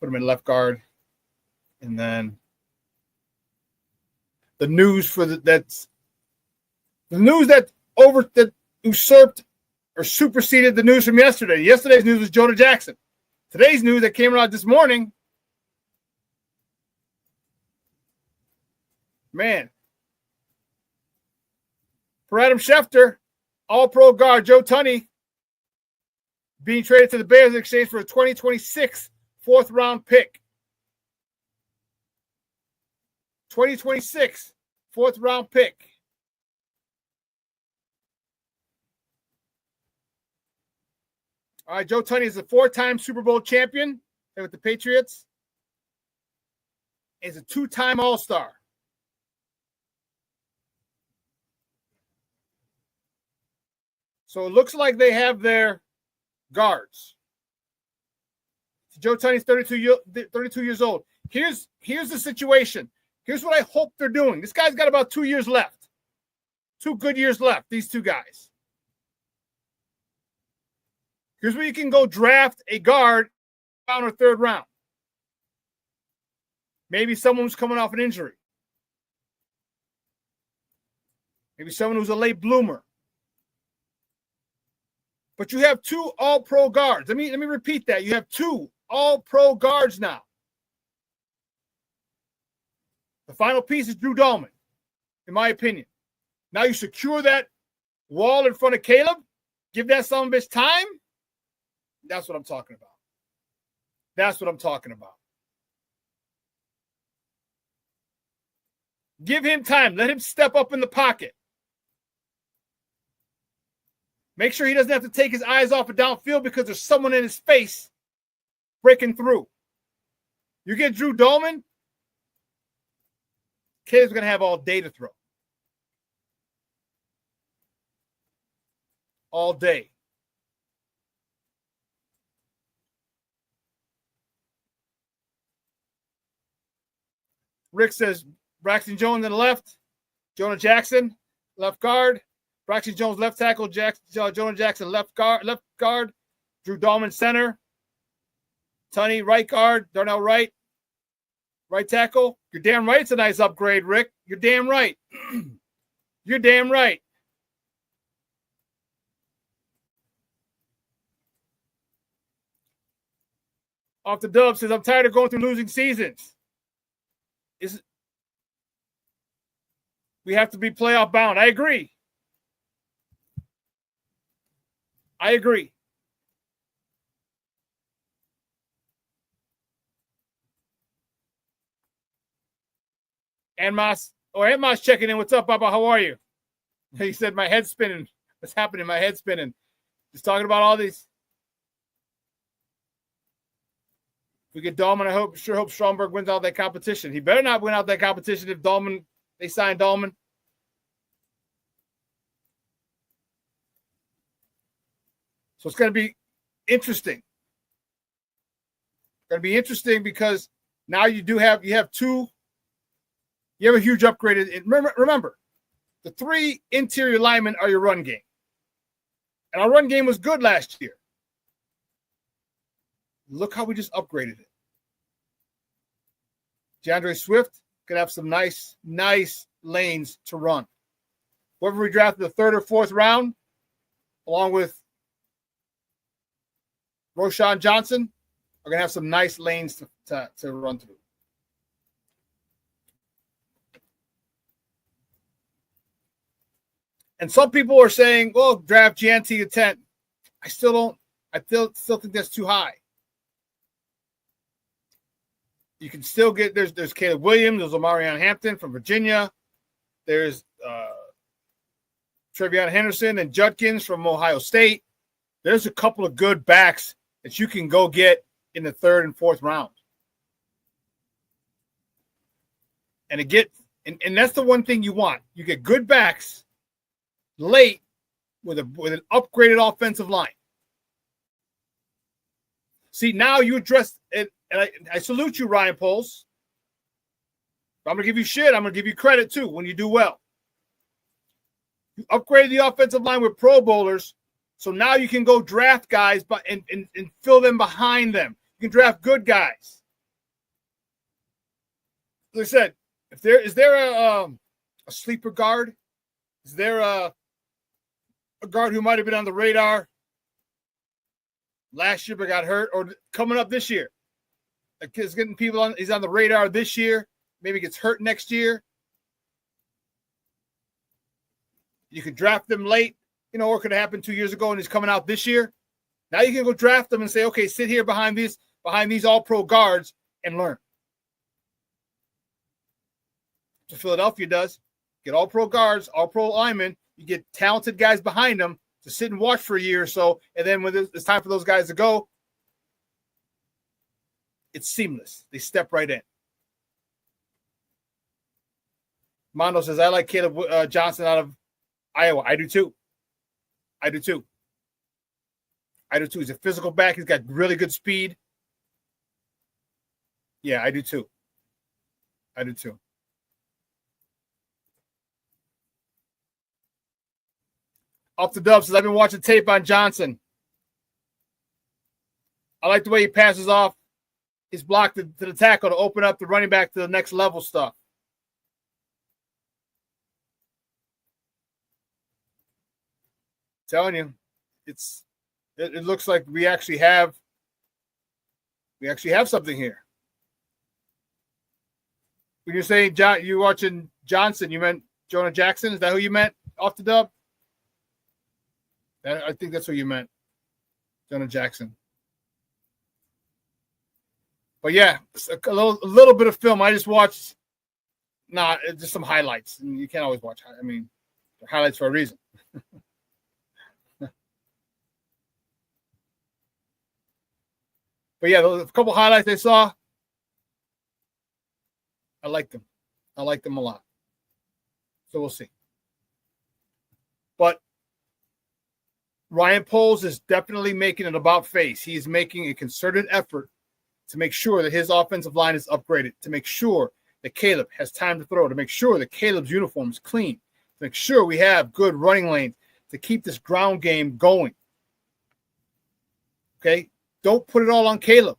Put him in left guard. And then the news that usurped or superseded the news from yesterday. Yesterday's news was Jonah Jackson. Today's news that came out this morning, man, for Adam Schefter, All-Pro guard Joe Tunney being traded to the Bears in exchange for a 2026 4th-round pick. 2026 4th-round pick. All right, Joe Tunney is a 4-time Super Bowl champion with the Patriots. He's a 2-time All-Star. So it looks like they have their guards. Joe Tunney's 32 years old. Here's the situation. Here's what I hope they're doing. This guy's got about 2 years left. 2 good years left, these 2 guys. Here's where you can go draft a guard round or 3rd round. Maybe someone who's coming off an injury. Maybe someone who's a late bloomer. But you have 2 all-pro guards. Let me repeat that. You have 2 all-pro guards now. The final piece is Drew Dahlman, in my opinion. Now you secure that wall in front of Caleb. Give that son of a bitch time. That's what I'm talking about. Give him time. Let him step up in the pocket. Make sure he doesn't have to take his eyes off of downfield because there's someone in his face breaking through. You get Drew Dahlman, Caleb's going to have all day to throw. All day. Rick says Braxton Jones on the left, Jonah Jackson, left guard. Braxton Jones, left tackle. Jonah Jackson, left guard. Drew Dahlman, center. Tunney, right guard. Darnell Wright Right tackle? You're damn right it's a nice upgrade, Rick. You're damn right. You're damn right. Off the dub says, I'm tired of going through losing seasons. We have to be playoff bound. I agree. I agree. And Moss checking in. What's up, Baba? How are you? He said, my head's spinning. What's happening? My head's spinning. Just talking about all these. We get Dahlman. I sure hope Stromberg wins out that competition. He better not win out that competition if they sign Dahlman. So it's going to be interesting. It's going to be interesting because now you have a huge upgrade. Remember, the 3 interior linemen are your run game. And our run game was good last year. Look how we just upgraded it. DeAndre Swift could have some nice lanes to run. Whoever we drafted the 3rd or 4th round, along with Roschon Johnson, are going to have some nice lanes to run through. And some people are saying, well, draft GNT at 10. I still think that's too high. You can still get, there's Caleb Williams, there's Omarion Hampton from Virginia. There's Trevion Henderson and Judkins from Ohio State. There's a couple of good backs that you can go get in the 3rd and 4th round. And that's the one thing you want. You get good backs late with an upgraded offensive line. See, now you address it, and I salute you, Ryan Poles. I'm going to give you shit. I'm going to give you credit, too, when you do well. You upgraded the offensive line with Pro Bowlers, so now you can go draft guys and fill them behind them. You can draft good guys. Like I said, is there a sleeper guard? Is there a guard who might have been on the radar last year but got hurt, or coming up this year? A kid's getting people on. He's on the radar this year. Maybe gets hurt next year. You could draft them late, or it could have happened 2 years ago and he's coming out this year. Now you can go draft them and say, okay, sit here behind these all-pro guards and learn. So Philadelphia does. Get all-pro guards, all-pro linemen. You get talented guys behind them to sit and watch for a year or so, and then when it's time for those guys to go, it's seamless. They step right in. Mondo says, I like Caleb Johnson out of Iowa. I do too. He's a physical back. He's got really good speed. Yeah, I do too. Off the dub says, I've been watching tape on Johnson. I like the way he passes off his block to the tackle to open up the running back to the next level stuff. Telling you, it looks like we actually have something here. When you're saying you watching Johnson, you meant Jonah Jackson? Is that who you meant off the dub? I think that's what you meant, Jonah Jackson. But yeah, a little bit of film. I just watched, just some highlights. And you can't always watch. I mean, highlights for a reason. But yeah, a couple highlights I saw. I like them. I like them a lot. So we'll see. But Ryan Poles is definitely making it about face. He's making a concerted effort to make sure that his offensive line is upgraded, to make sure that Caleb has time to throw, to make sure that Caleb's uniform is clean, to make sure we have good running lanes, to keep this ground game going. Okay? Don't put it all on Caleb.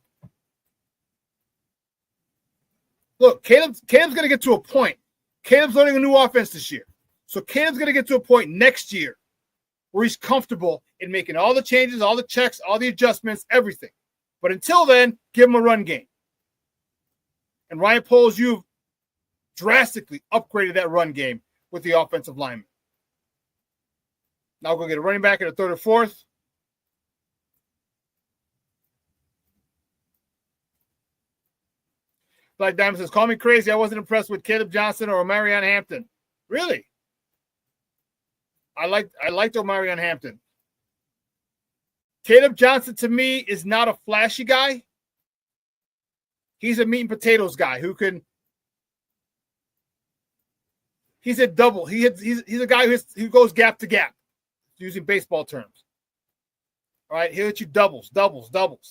look, Caleb's going to get to a point. Caleb's learning a new offense this year. So Caleb's going to get to a point next year where he's comfortable in making all the changes, all the checks, all the adjustments, everything. But until then, give him a run game. And Ryan Poles, you've drastically upgraded that run game with the offensive lineman. Now we'll go get a running back in the third or fourth. Black Diamond says, call me crazy. I wasn't impressed with Caleb Johnson or Omarion Hampton. Really? I liked Omarion Hampton. Caleb Johnson, to me, is not a flashy guy. He's a meat and potatoes guy who can. He's a double. He's a guy who goes gap to gap, using baseball terms. All right, he'll hit you doubles.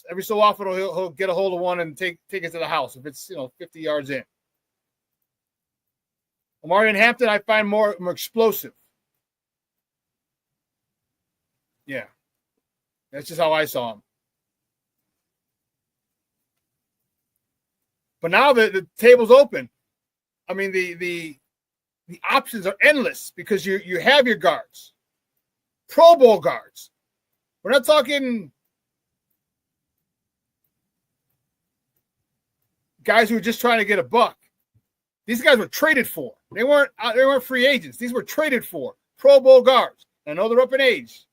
Every so often he'll get a hold of one and take it to the house if it's 50 yards in. Omarion Hampton, I find more explosive. Yeah, that's just how I saw him. But now the table's open. I mean, the options are endless because you have your guards, Pro Bowl guards. We're not talking guys who are just trying to get a buck. These guys were traded for. They weren't free agents. These were traded for Pro Bowl guards. I know they're up in age.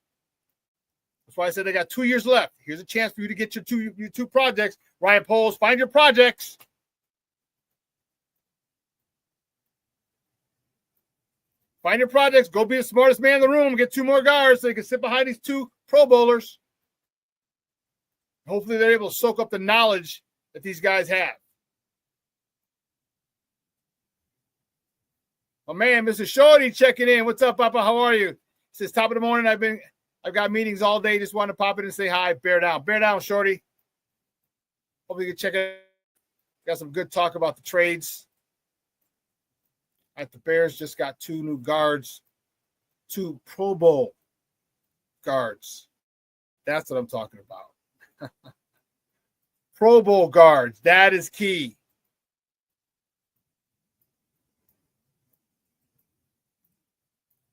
That's why I said they got 2 years left. Here's a chance for you to get your two projects. Ryan Poles, find your projects. Find your projects. Go be the smartest man in the room. Get 2 more guards so you can sit behind these 2 Pro Bowlers. Hopefully they're able to soak up the knowledge that these guys have. Oh man, Mr. Shorty checking in. What's up, Papa? How are you? He says, top of the morning. I've got meetings all day. Just wanted to pop in and say hi. Bear down, Shorty. Hopefully you can check it. Got some good talk about the trades. The Bears just got 2 new guards, 2 Pro Bowl guards. That's what I'm talking about. Pro Bowl guards. That is key.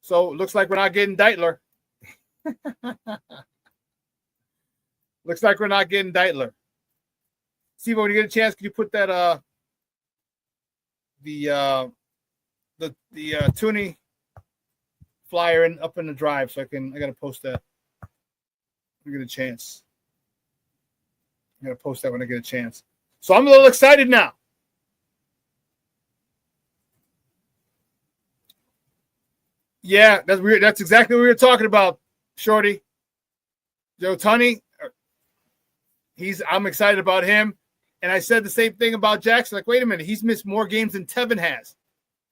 So looks like we're not getting Deitler. Looks like we're not getting Deitler. Steve, when you get a chance, can you put that the Tooney flyer up in the drive so I gotta post that. I get a chance. I'm gonna post that when I get a chance. So I'm a little excited now. Yeah, that's weird. That's exactly what we were talking about, Shorty. Joe Tunney. I'm excited about him. And I said the same thing about Jackson. Like, wait a minute, he's missed more games than Tevin has.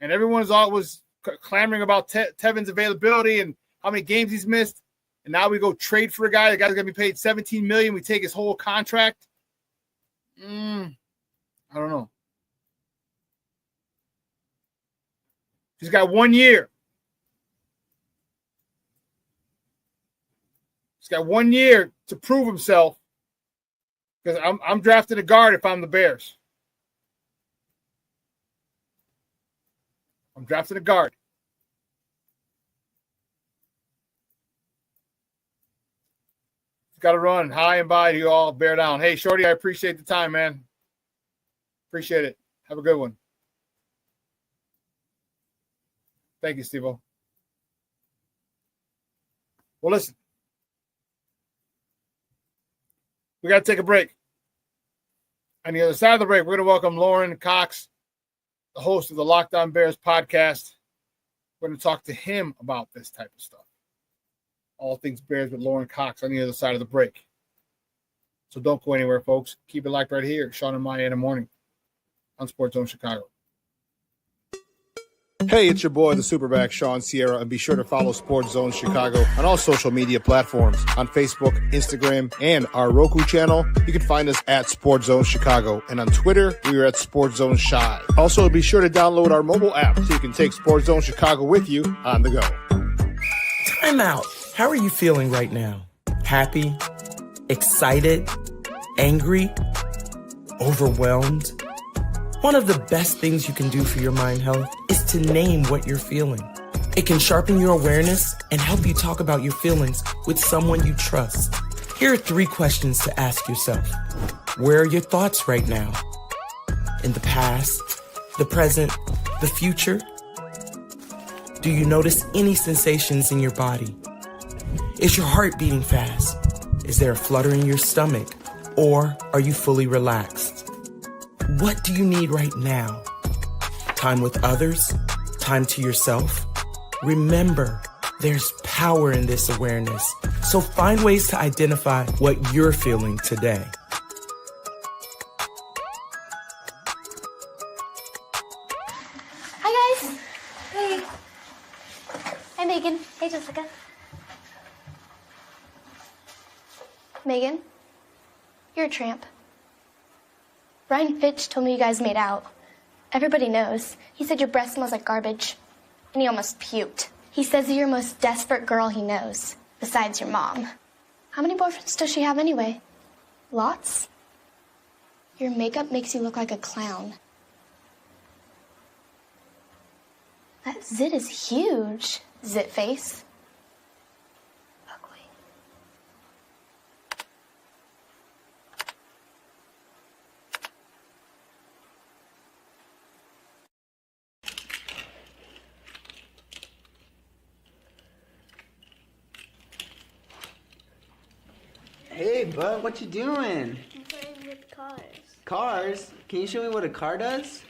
And everyone was clamoring about Tevin's availability and how many games he's missed. And now we go trade for a guy. The guy's going to be paid $17 million. We take his whole contract. I don't know. He's got 1 year. He's got 1 year to prove himself. Because I'm drafting a guard if I'm the Bears. I'm drafting a guard. He's got to run high and by to you all. Bear down. Hey, Shorty, I appreciate the time, man. Appreciate it. Have a good one. Thank you, Steve-O. Well, listen. We got to take a break. On the other side of the break, we're going to welcome Lorin Cox, the host of the Locked On Bears podcast. We're going to talk to him about this type of stuff. All things Bears with Lorin Cox on the other side of the break. So don't go anywhere, folks. Keep it locked right here. Shawn and Maya in the morning on Sports Zone Chicago. Hey, it's your boy, the SuperBack, Shawn Sierra, and be sure to follow Sports Zone Chicago on all social media platforms, on Facebook, Instagram, and our Roku channel. You can find us at Sports Zone Chicago, and on Twitter, we are at Sports Zone Shy. Also, be sure to download our mobile app so you can take Sports Zone Chicago with you on the go. Time out. How are you feeling right now? Happy? Excited? Angry? Overwhelmed? One of the best things you can do for your mind health is to name what you're feeling. It can sharpen your awareness and help you talk about your feelings with someone you trust. Here are 3 questions to ask yourself. Where are your thoughts right now? In the past, the present, the future? Do you notice any sensations in your body? Is your heart beating fast? Is there a flutter in your stomach? Or are you fully relaxed? What do you need right now? Time with others? Time to yourself? Remember, there's power in this awareness. So find ways to identify what you're feeling today. Hi, guys. Hey. Hi, Megan. Hey, Jessica. Megan, you're a tramp. Brian Fitch told me you guys made out. Everybody knows. He said your breath smells like garbage. And he almost puked. He says you're the most desperate girl he knows, besides your mom. How many boyfriends does she have anyway? Lots? Your makeup makes you look like a clown. That zit is huge, zit face. Ugly. Hey, bud, what you doing? I'm playing with cars. Cars? Can you show me what a car does?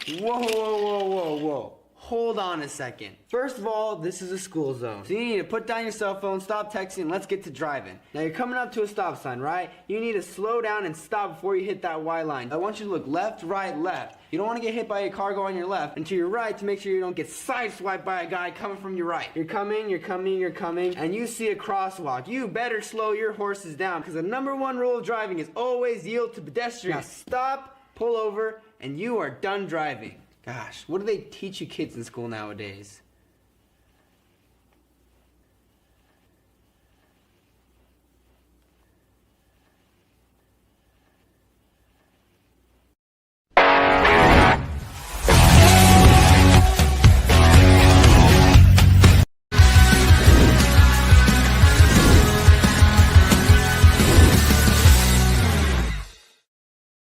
Whoa, whoa, whoa, whoa, whoa. Hold on a second. First of all, this is a school zone. So you need to put down your cell phone, stop texting, and let's get to driving. Now you're coming up to a stop sign, right? You need to slow down and stop before you hit that Y line. I want you to look left, right, left. You don't want to get hit by a car going on your left and to your right to make sure you don't get sideswiped by a guy coming from your right. You're coming, and you see a crosswalk. You better slow your horses down because the #1 rule of driving is always yield to pedestrians. Now stop, pull over, and you are done driving. Gosh, what do they teach you kids in school nowadays?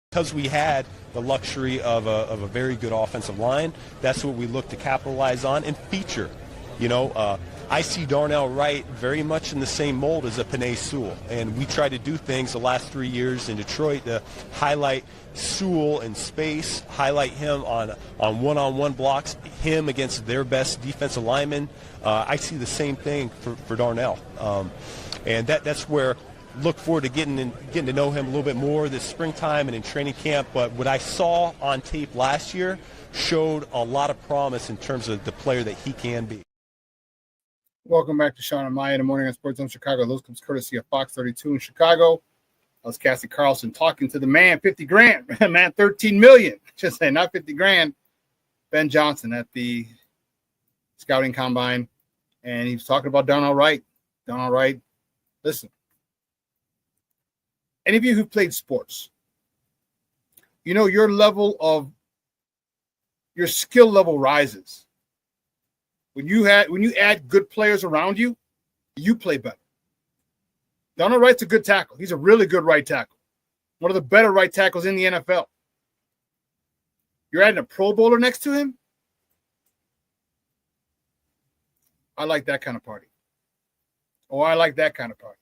Because we had the luxury of a very good offensive line, that's what we look to capitalize on and feature. You know, I see Darnell Wright very much in the same mold as a Penei Sewell, and we try to do things the last 3 years in Detroit to highlight Sewell in space, highlight him on one-on-one blocks, him against their best defensive linemen. I see the same thing for Darnell, and that's where look forward to getting to know him a little bit more this springtime and in training camp. But what I saw on tape last year showed a lot of promise in terms of the player that he can be. Welcome back to Shawn and Maya in the morning on Sports Zone Chicago. Those comes courtesy of Fox 32 in Chicago. That was Cassie Carlson talking to the man, 50 grand, man, 13 million. Just saying, not 50 grand. Ben Johnson at the scouting combine. And he was talking about Darnell Wright. Darnell Wright, listen. Any of you who played sports, you know your skill level rises. When you add good players around you, you play better. Darnell Wright's a good tackle. He's a really good right tackle. One of the better right tackles in the NFL. You're adding a Pro Bowler next to him? I like that kind of party. Oh, I like that kind of party.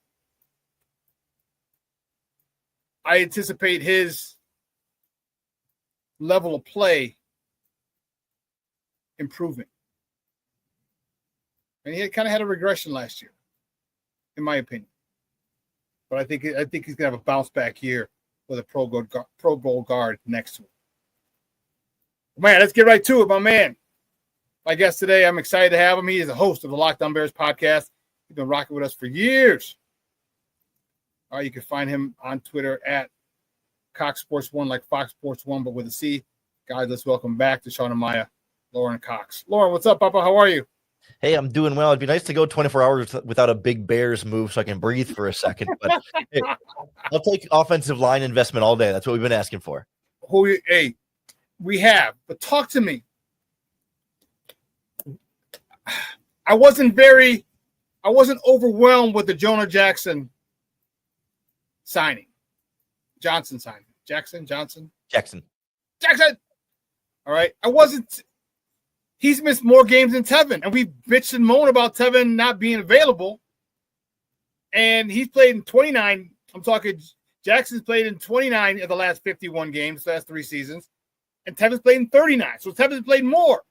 I anticipate his level of play improving. And he kind of had a regression last year, in my opinion. But I think he's going to have a bounce back year with a Pro Bowl guard next to him. Man, let's get right to it, my man. My guest today, I'm excited to have him. He is a host of the Locked On Bears podcast. He's been rocking with us for years. All right, you can find him on Twitter at Cox Sports 1, like Fox Sports 1, but with a C. Guys, let's welcome back to Shawn and Maya, Lorin Cox. Lorin, what's up, Papa? How are you? Hey, I'm doing well. It'd be nice to go 24 hours without a big Bears move so I can breathe for a second. But hey, I'll take offensive line investment all day. That's what we've been asking for. we have. But talk to me. I wasn't overwhelmed with the Jonah Jackson signing. Johnson signing. Jackson. All right. He's missed more games than Tevin. And we bitched and moaned about Tevin not being available. And he's played in 29. I'm talking Jackson's played in 29 of the last 51 games, the last 3 seasons. And Tevin's played in 39. So Tevin's played more.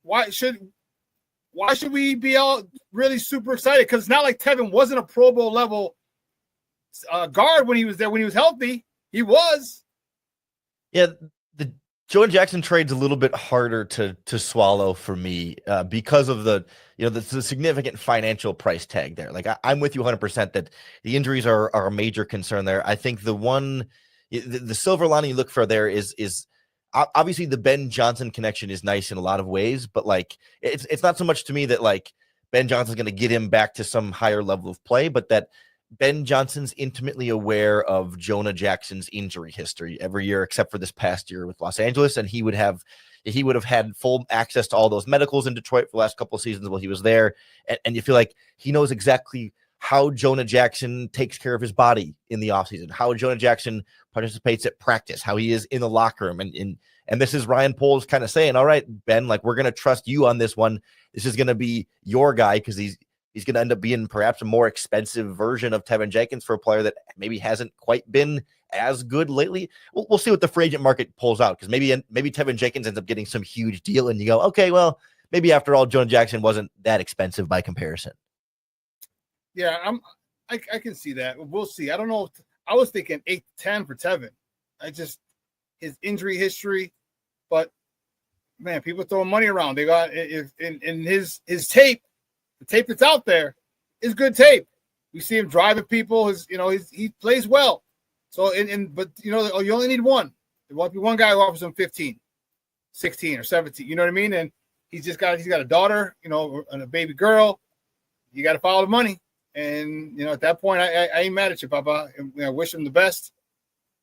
Why should we be all really super excited? Because it's not like Tevin wasn't a Pro Bowl level guard when he was there, when he was healthy. He was. Yeah, the Jonah Jackson trade's a little bit harder to swallow for me because of the significant financial price tag there. Like I'm with you 100% that the injuries are a major concern there. I think the silver lining you look for there is obviously the Ben Johnson connection is nice in a lot of ways, but like it's not so much to me that like Ben Johnson's going to get him back to some higher level of play, but that Ben Johnson's intimately aware of Jonah Jackson's injury history every year, except for this past year with Los Angeles. And he would have had full access to all those medicals in Detroit for the last couple of seasons while he was there. And you feel like he knows exactly how Jonah Jackson takes care of his body in the offseason, how Jonah Jackson participates at practice, how he is in the locker room. And this is Ryan Poles kind of saying, all right, Ben, like we're going to trust you on this one. This is going to be your guy because he's going to end up being perhaps a more expensive version of Tevinjenkins for a player that maybe hasn't quite been as good lately. We'll see what the free agent market pulls out, because maybe Tevinjenkins ends up getting some huge deal and you go, okay, well, maybe after all, Jonah Jackson wasn't that expensive by comparison. Yeah, I can see that. We'll see. I don't know. I was thinking 8 to 10 for Tevin. His injury history, but man, people throwing money around. They got in his tape. The tape that's out there is good tape. We see him driving people. He plays well. So, but you only need one. There won't be one guy who offers him 15, 16, or 17. You know what I mean? And he's got a daughter, and a baby girl. You got to follow the money. And at that point, I ain't mad at you, Papa. And, I wish him the best.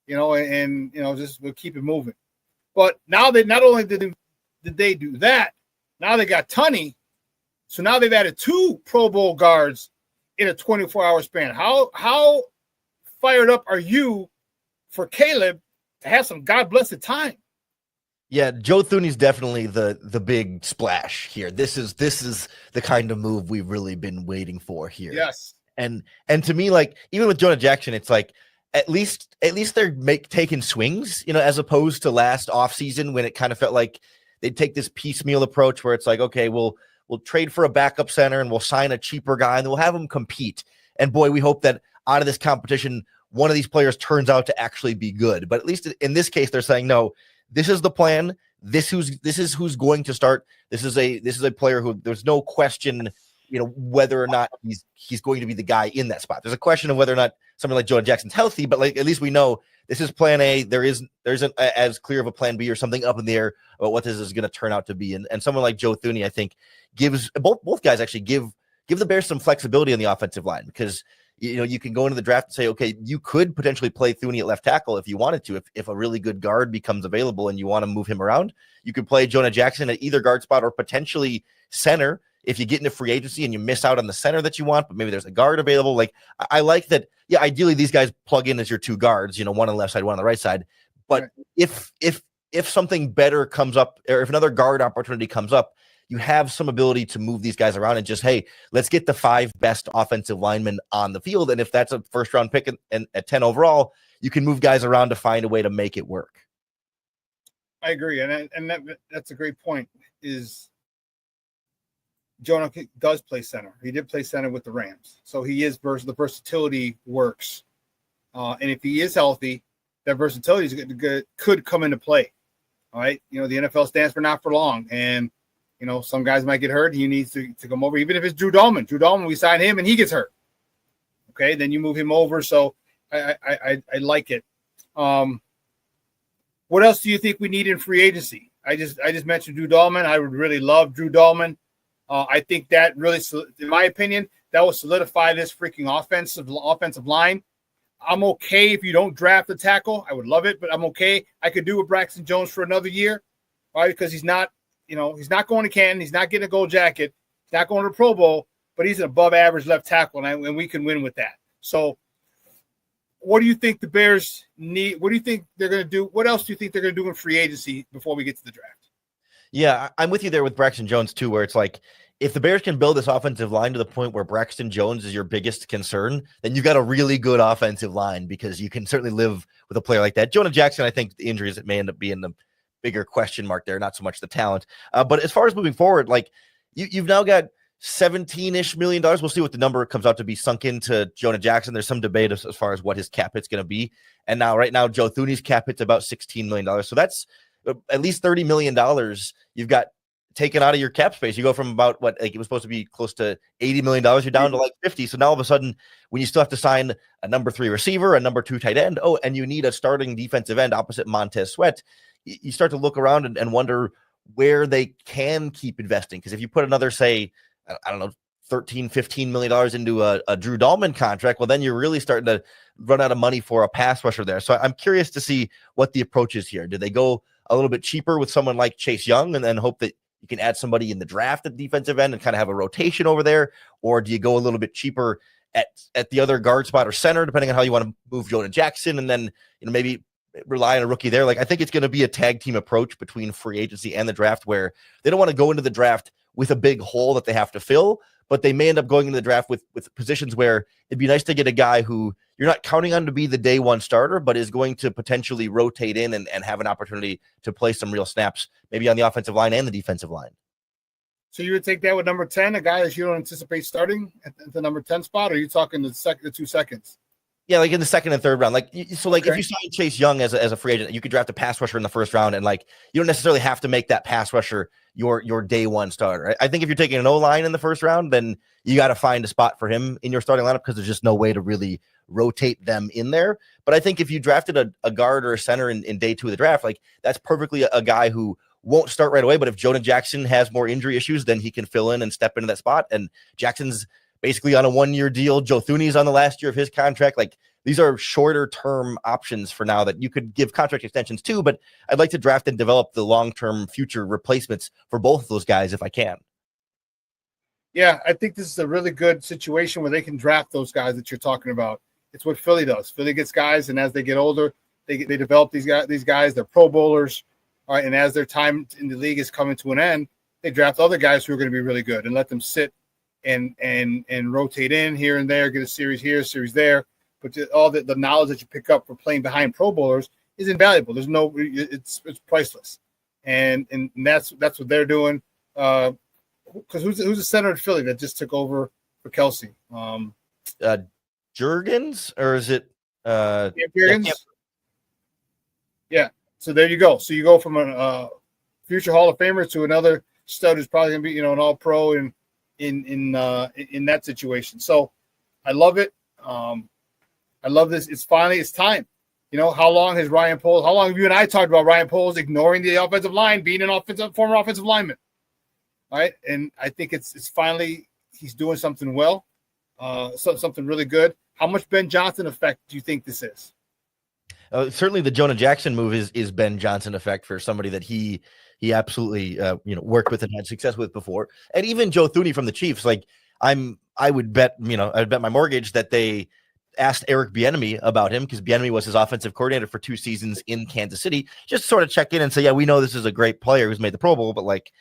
Just we'll keep it moving. But now they not only did they do that, now they got Tunney. So now they've added 2 Pro Bowl guards in a 24-hour span. How fired up are you for Caleb to have some God-blessed time? Yeah, Joe Thuney's definitely the big splash here. This is the kind of move we've really been waiting for here. Yes. And to me, like even with Jonah Jackson, it's like at least they're taking swings, as opposed to last offseason when it kind of felt like they'd take this piecemeal approach where it's like, okay, we'll trade for a backup center and we'll sign a cheaper guy and we'll have them compete. And boy, we hope that out of this competition, one of these players turns out to actually be good. But at least in this case, they're saying, no, this is the plan. This is who's going to start. This is a player who there's no question, whether or not he's going to be the guy in that spot. There's a question of whether or not somebody like Jonah Jackson's healthy, but like at least we know this is plan A. There isn't as clear of a plan B or something up in the air about what this is going to turn out to be. And someone like Joe Thuney, I think, gives both guys actually give the Bears some flexibility on the offensive line, because you can go into the draft and say, okay, you could potentially play Thuney at left tackle if you wanted to. If a really good guard becomes available and you want to move him around, you could play Jonah Jackson at either guard spot or potentially center if you get into free agency and you miss out on the center that you want, but maybe there's a guard available. Like I like that. Yeah, ideally these guys plug in as your 2 guards, one on the left side, one on the right side. But if something better comes up, or if another guard opportunity comes up, you have some ability to move these guys around and just, hey, let's get the 5 best offensive linemen on the field. And if that's a first round pick and at 10 overall, you can move guys around to find a way to make it work. I agree. And that's a great point. Is Jonah does play center. He did play center with the Rams. So he is the versatility works. And if he is healthy, that versatility could come into play. All right. The NFL stands for not for long. And, some guys might get hurt. He needs to come over, even if it's Drew Dahlman. Drew Dahlman, we sign him and he gets hurt. Okay. Then you move him over. So I like it. What else do you think we need in free agency? I just mentioned Drew Dahlman. I would really love Drew Dahlman. I think that really, in my opinion, that will solidify this freaking offensive line. I'm okay if you don't draft a tackle. I would love it, but I'm okay. I could do with Braxton Jones for another year, right? Because he's not going to Canton. He's not getting a gold jacket. He's not going to the Pro Bowl, but he's an above average left tackle, and we can win with that. So what do you think the Bears need? What do you think they're going to do? What else do you think they're going to do in free agency before we get to the draft? Yeah, I'm with you there with Braxton Jones too, where it's like, if the Bears can build this offensive line to the point where Braxton Jones is your biggest concern, then you've got a really good offensive line, because you can certainly live with a player like that. Jonah Jackson, I think the injuries that may end up being the bigger question mark there, not so much the talent. But as far as moving forward, like you've now got $17-ish million. We'll see what the number comes out to be sunk into Jonah Jackson. There's some debate as far as what his cap hit's going to be. And now, right now, Joe Thuney's cap hit's about $16 million. So that's at least $30 million you've got taken out of your cap space. You go from about it was supposed to be close to $80 million. You're down to like 50. So now all of a sudden, when you still have to sign a number 3 receiver, a number 2 tight end, and you need a starting defensive end opposite Montez Sweat, you start to look around and wonder where they can keep investing. Because if you put another, say, I don't know, $13-15 million into a Drew Dahlman contract, well, then you're really starting to run out of money for a pass rusher there. So I'm curious to see what the approach is here. Do they go a little bit cheaper with someone like Chase Young and then hope that you can add somebody in the draft at defensive end and kind of have a rotation over there? Or do you go a little bit cheaper at the other guard spot or center, depending on how you want to move Jonah Jackson, and then maybe rely on a rookie there? Like, I think it's going to be a tag team approach between free agency and the draft, where they don't want to go into the draft with a big hole that they have to fill, but they may end up going into the draft with positions where it'd be nice to get a guy who you're not counting on to be the day one starter, but is going to potentially rotate in and have an opportunity to play some real snaps, maybe on the offensive line and the defensive line. So you would take that with number 10, a guy that you don't anticipate starting at the number 10 spot, or are you talking the 2 seconds? Yeah, like in the second and third round. Like, so like, okay. If you sign Chase Young as a free agent, you could draft a pass rusher in the first round, and like, you don't necessarily have to make that pass rusher your day one starter. I think if you're taking an O-line in the first round, then you got to find a spot for him in your starting lineup, because there's just no way to really rotate them in there. But I think if you drafted a guard or a center in day 2 of the draft, like, that's perfectly a guy who won't start right away. But if Jonah Jackson has more injury issues, then he can fill in and step into that spot. And Jackson's basically on a 1-year deal. Joe Thuney's on the last year of his contract. Like, these are shorter term options for now that you could give contract extensions to, but I'd like to draft and develop the long-term future replacements for both of those guys if I can. Yeah, I think this is a really good situation where they can draft those guys that you're talking about. It's what Philly does. Philly gets guys, and as they get older, they develop these guys. They're Pro Bowlers, all right, and as their time in the league is coming to an end, they draft other guys who are going to be really good and let them sit and rotate in here and there, get a series here, a series there. But all the knowledge that you pick up for playing behind Pro Bowlers is invaluable. It's priceless, and that's what they're doing. Because who's the center of Philly that just took over for Kelsey? Jurgens, or is it Jurgens? Yeah. So there you go. So you go from a future Hall of Famer to another stud who's probably going to be an All Pro in that situation. So I love it. I love this. It's time. How long have you and I talked about Ryan Poles ignoring the offensive line, being former offensive lineman? All right. And I think it's finally, he's doing something well, something really good. How much Ben Johnson effect do you think this is? Certainly the Jonah Jackson move is Ben Johnson effect for somebody that he absolutely worked with and had success with before. And even Joe Thuney from the Chiefs, like I would bet my mortgage that they asked Eric Bieniemy about him, because Bieniemy was his offensive coordinator for 2 seasons in Kansas City, just sort of check in and say, yeah, we know this is a great player who's made the Pro Bowl, but like,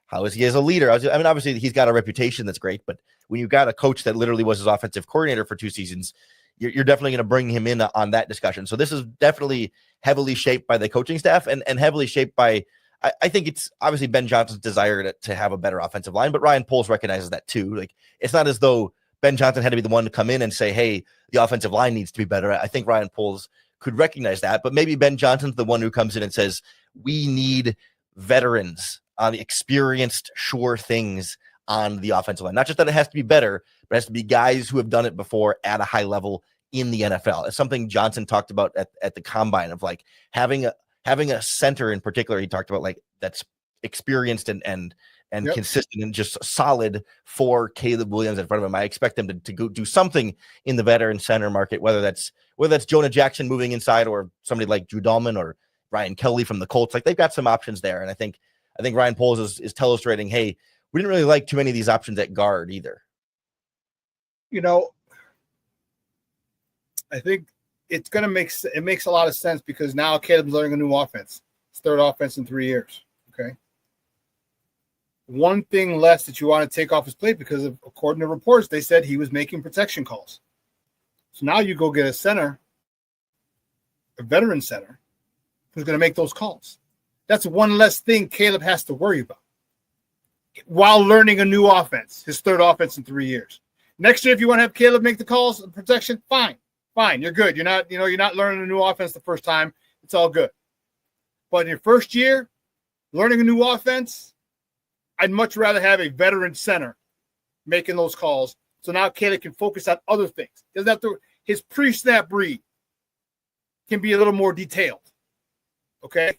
how is he as a leader? I mean, obviously he's got a reputation that's great, but when you've got a coach that literally was his offensive coordinator for 2 seasons, you're definitely going to bring him in on that discussion. So this is definitely heavily shaped by the coaching staff and heavily shaped by, I think it's obviously Ben Johnson's desire to have a better offensive line, but Ryan Poles recognizes that too. Like, it's not as though Ben Johnson had to be the one to come in and say, hey, the offensive line needs to be better. I think Ryan Poles could recognize that, but maybe Ben Johnson's the one who comes in and says, we need veterans on the experienced, sure things on the offensive line. Not just that it has to be better, but it has to be guys who have done it before at a high level in the NFL. It's something Johnson talked about at the combine, of like having a center in particular. He talked about like that's experienced and and Yep. consistent and just solid for Caleb Williams in front of him. I expect them to go do something in the veteran center market, whether that's Jonah Jackson moving inside or somebody like Drew Dahlman or Ryan Kelly from the Colts. Like, they've got some options there. And I think Ryan Poles is illustrating, hey, we didn't really like too many of these options at guard either. You know, I think it's going to makes a lot of sense because now Caleb's learning a new offense. It's third offense in 3 years. Okay. One thing less that you want to take off his plate because according to reports, they said he was making protection calls. So now you go get a center, a veteran center, who's going to make those calls. That's one less thing Caleb has to worry about while learning a new offense, his third offense in 3 years. Next year, if you want to have Caleb make the calls and protection, fine. You're good. You're not learning a new offense the first time. It's all good. But in your first year, learning a new offense, I'd much rather have a veteran center making those calls. So now Caleb can focus on other things. Doesn't have to, his pre-snap read can be a little more detailed. Okay?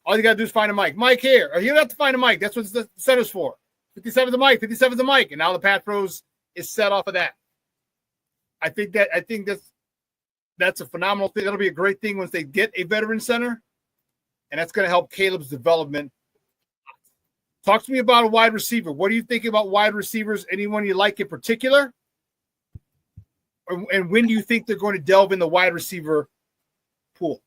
All you got to do is find a mic. Mike here. Or you don't have to find a mic. That's what the center's for. 57's a mic. 57's a mic. And now the pass pros is set off of that. I think that's a phenomenal thing. That'll be a great thing once they get a veteran center. And that's going to help Caleb's development. Talk to me about a wide receiver. What do you think about wide receivers? Anyone you like in particular? And when do you think they're going to delve in the wide receiver pool?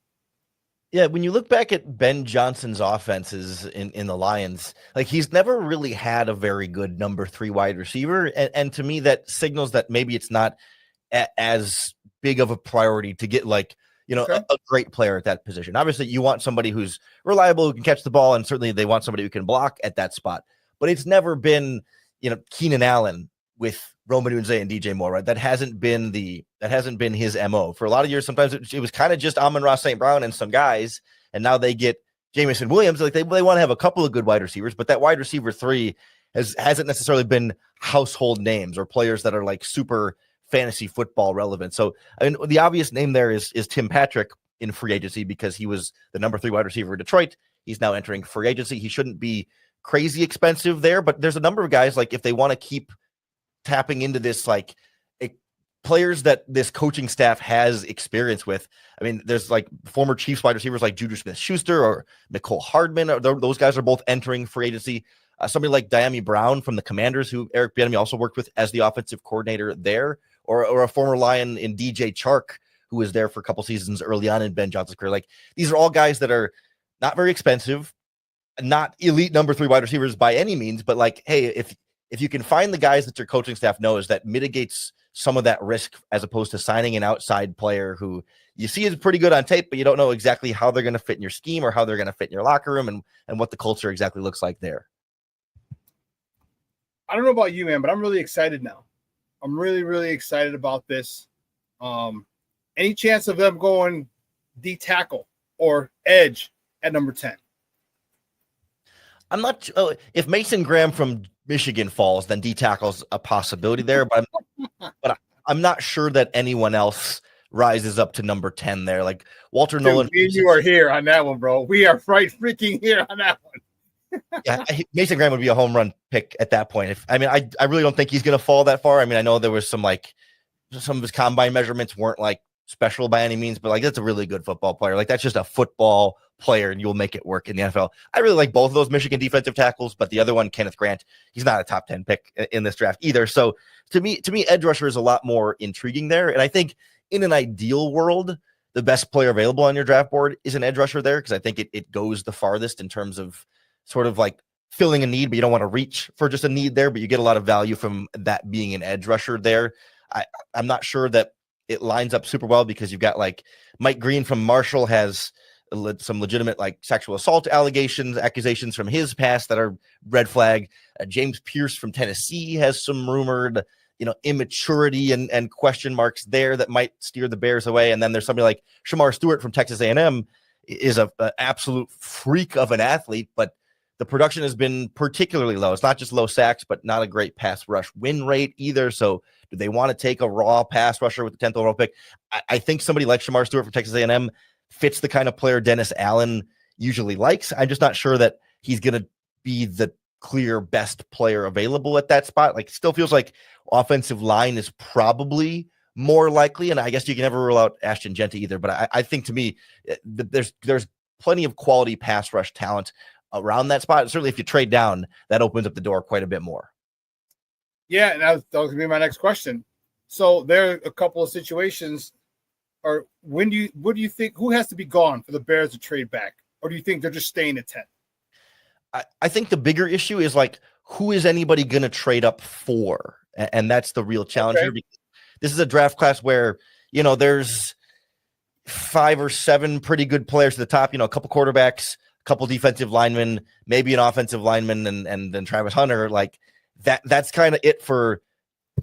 Yeah, when you look back at Ben Johnson's offenses in the Lions, like, he's never really had a very good number 3 wide receiver. And to me, that signals that maybe it's not as big of a priority to get, like, a great player at that position. Obviously, you want somebody who's reliable, who can catch the ball, and certainly they want somebody who can block at that spot. But it's never been, Keenan Allen with Rome Odunze and DJ Moore, right? That hasn't been his MO. For a lot of years, sometimes it was kind of just Amon-Ra St. Brown and some guys, and now they get Jamison Williams. Like, they want to have a couple of good wide receivers, but that wide receiver 3 hasn't necessarily been household names or players that are like super fantasy football relevant. So, I mean, the obvious name there is Tim Patrick in free agency because he was the number 3 wide receiver in Detroit. He's now entering free agency. He shouldn't be crazy expensive there, but there's a number of guys, like, if they want to keep tapping into this, like, players that this coaching staff has experience with. I mean, there's like former Chiefs wide receivers like Juju Smith-Schuster or Mecole Hardman. Those guys are both entering free agency. Somebody like Diami Brown from the Commanders, who Eric Bieniemy also worked with as the offensive coordinator there, or a former Lion in DJ Chark, who was there for a couple seasons early on in Ben Johnson's career. Like, these are all guys that are not very expensive, not elite number 3 wide receivers by any means, but, like, hey, if you can find the guys that your coaching staff knows, that mitigates some of that risk, as opposed to signing an outside player who you see is pretty good on tape, but you don't know exactly how they're going to fit in your scheme or how they're going to fit in your locker room and what the culture exactly looks like there. I don't know about you, man, but I'm really excited now. I'm really, really excited about this. Any chance of them going D-tackle or edge at number 10? I'm not. If Mason Graham from Michigan falls, then D-tackle's a possibility there, but I'm not sure that anyone else rises up to number 10 there. Like, Walter Nolan. You are here on that one, bro. We are right freaking here on that one. Yeah, Mason Graham would be a home run pick at that point. I really don't think he's going to fall that far. I mean, I know there was some of his combine measurements weren't like special by any means, but like, that's a really good football player. Like, that's just a football player, and you'll make it work in the NFL. I really like both of those Michigan defensive tackles, but the other one, Kenneth Grant, he's not a top 10 pick in this draft either. So to me, edge rusher is a lot more intriguing there. And I think in an ideal world, the best player available on your draft board is an edge rusher there, because I think it goes the farthest in terms of sort of like filling a need, but you don't want to reach for just a need there, but you get a lot of value from that being an edge rusher there. I'm not sure that it lines up super well, because you've got like Mike Green from Marshall has some legitimate like sexual assault accusations from his past that are red flag. James Pierce from Tennessee has some rumored, immaturity and question marks there that might steer the Bears away. And then there's somebody like Shamar Stewart from Texas A&M is an absolute freak of an athlete, but the production has been particularly low. It's not just low sacks, but not a great pass rush win rate either. So do they want to take a raw pass rusher with the 10th overall pick? I think somebody like Shamar Stewart from Texas A&M fits the kind of player Dennis Allen usually likes. I'm just not sure that he's going to be the clear best player available at that spot. Like, it still feels like offensive line is probably more likely, and I guess you can never rule out Ashton Gente either. But I think, to me, there's plenty of quality pass rush talent around that spot. And certainly, if you trade down, that opens up the door quite a bit more. Yeah, and that was going to be my next question. So there are a couple of situations. Or what do you think? Who has to be gone for the Bears to trade back, or do you think they're just staying at 10? I think the bigger issue is, like, who is anybody going to trade up for? And that's the real challenge here. Because this is a draft class where, there's 5 or 7 pretty good players at the top, a couple quarterbacks, a couple defensive linemen, maybe an offensive lineman, and then Travis Hunter. Like, that's kind of it for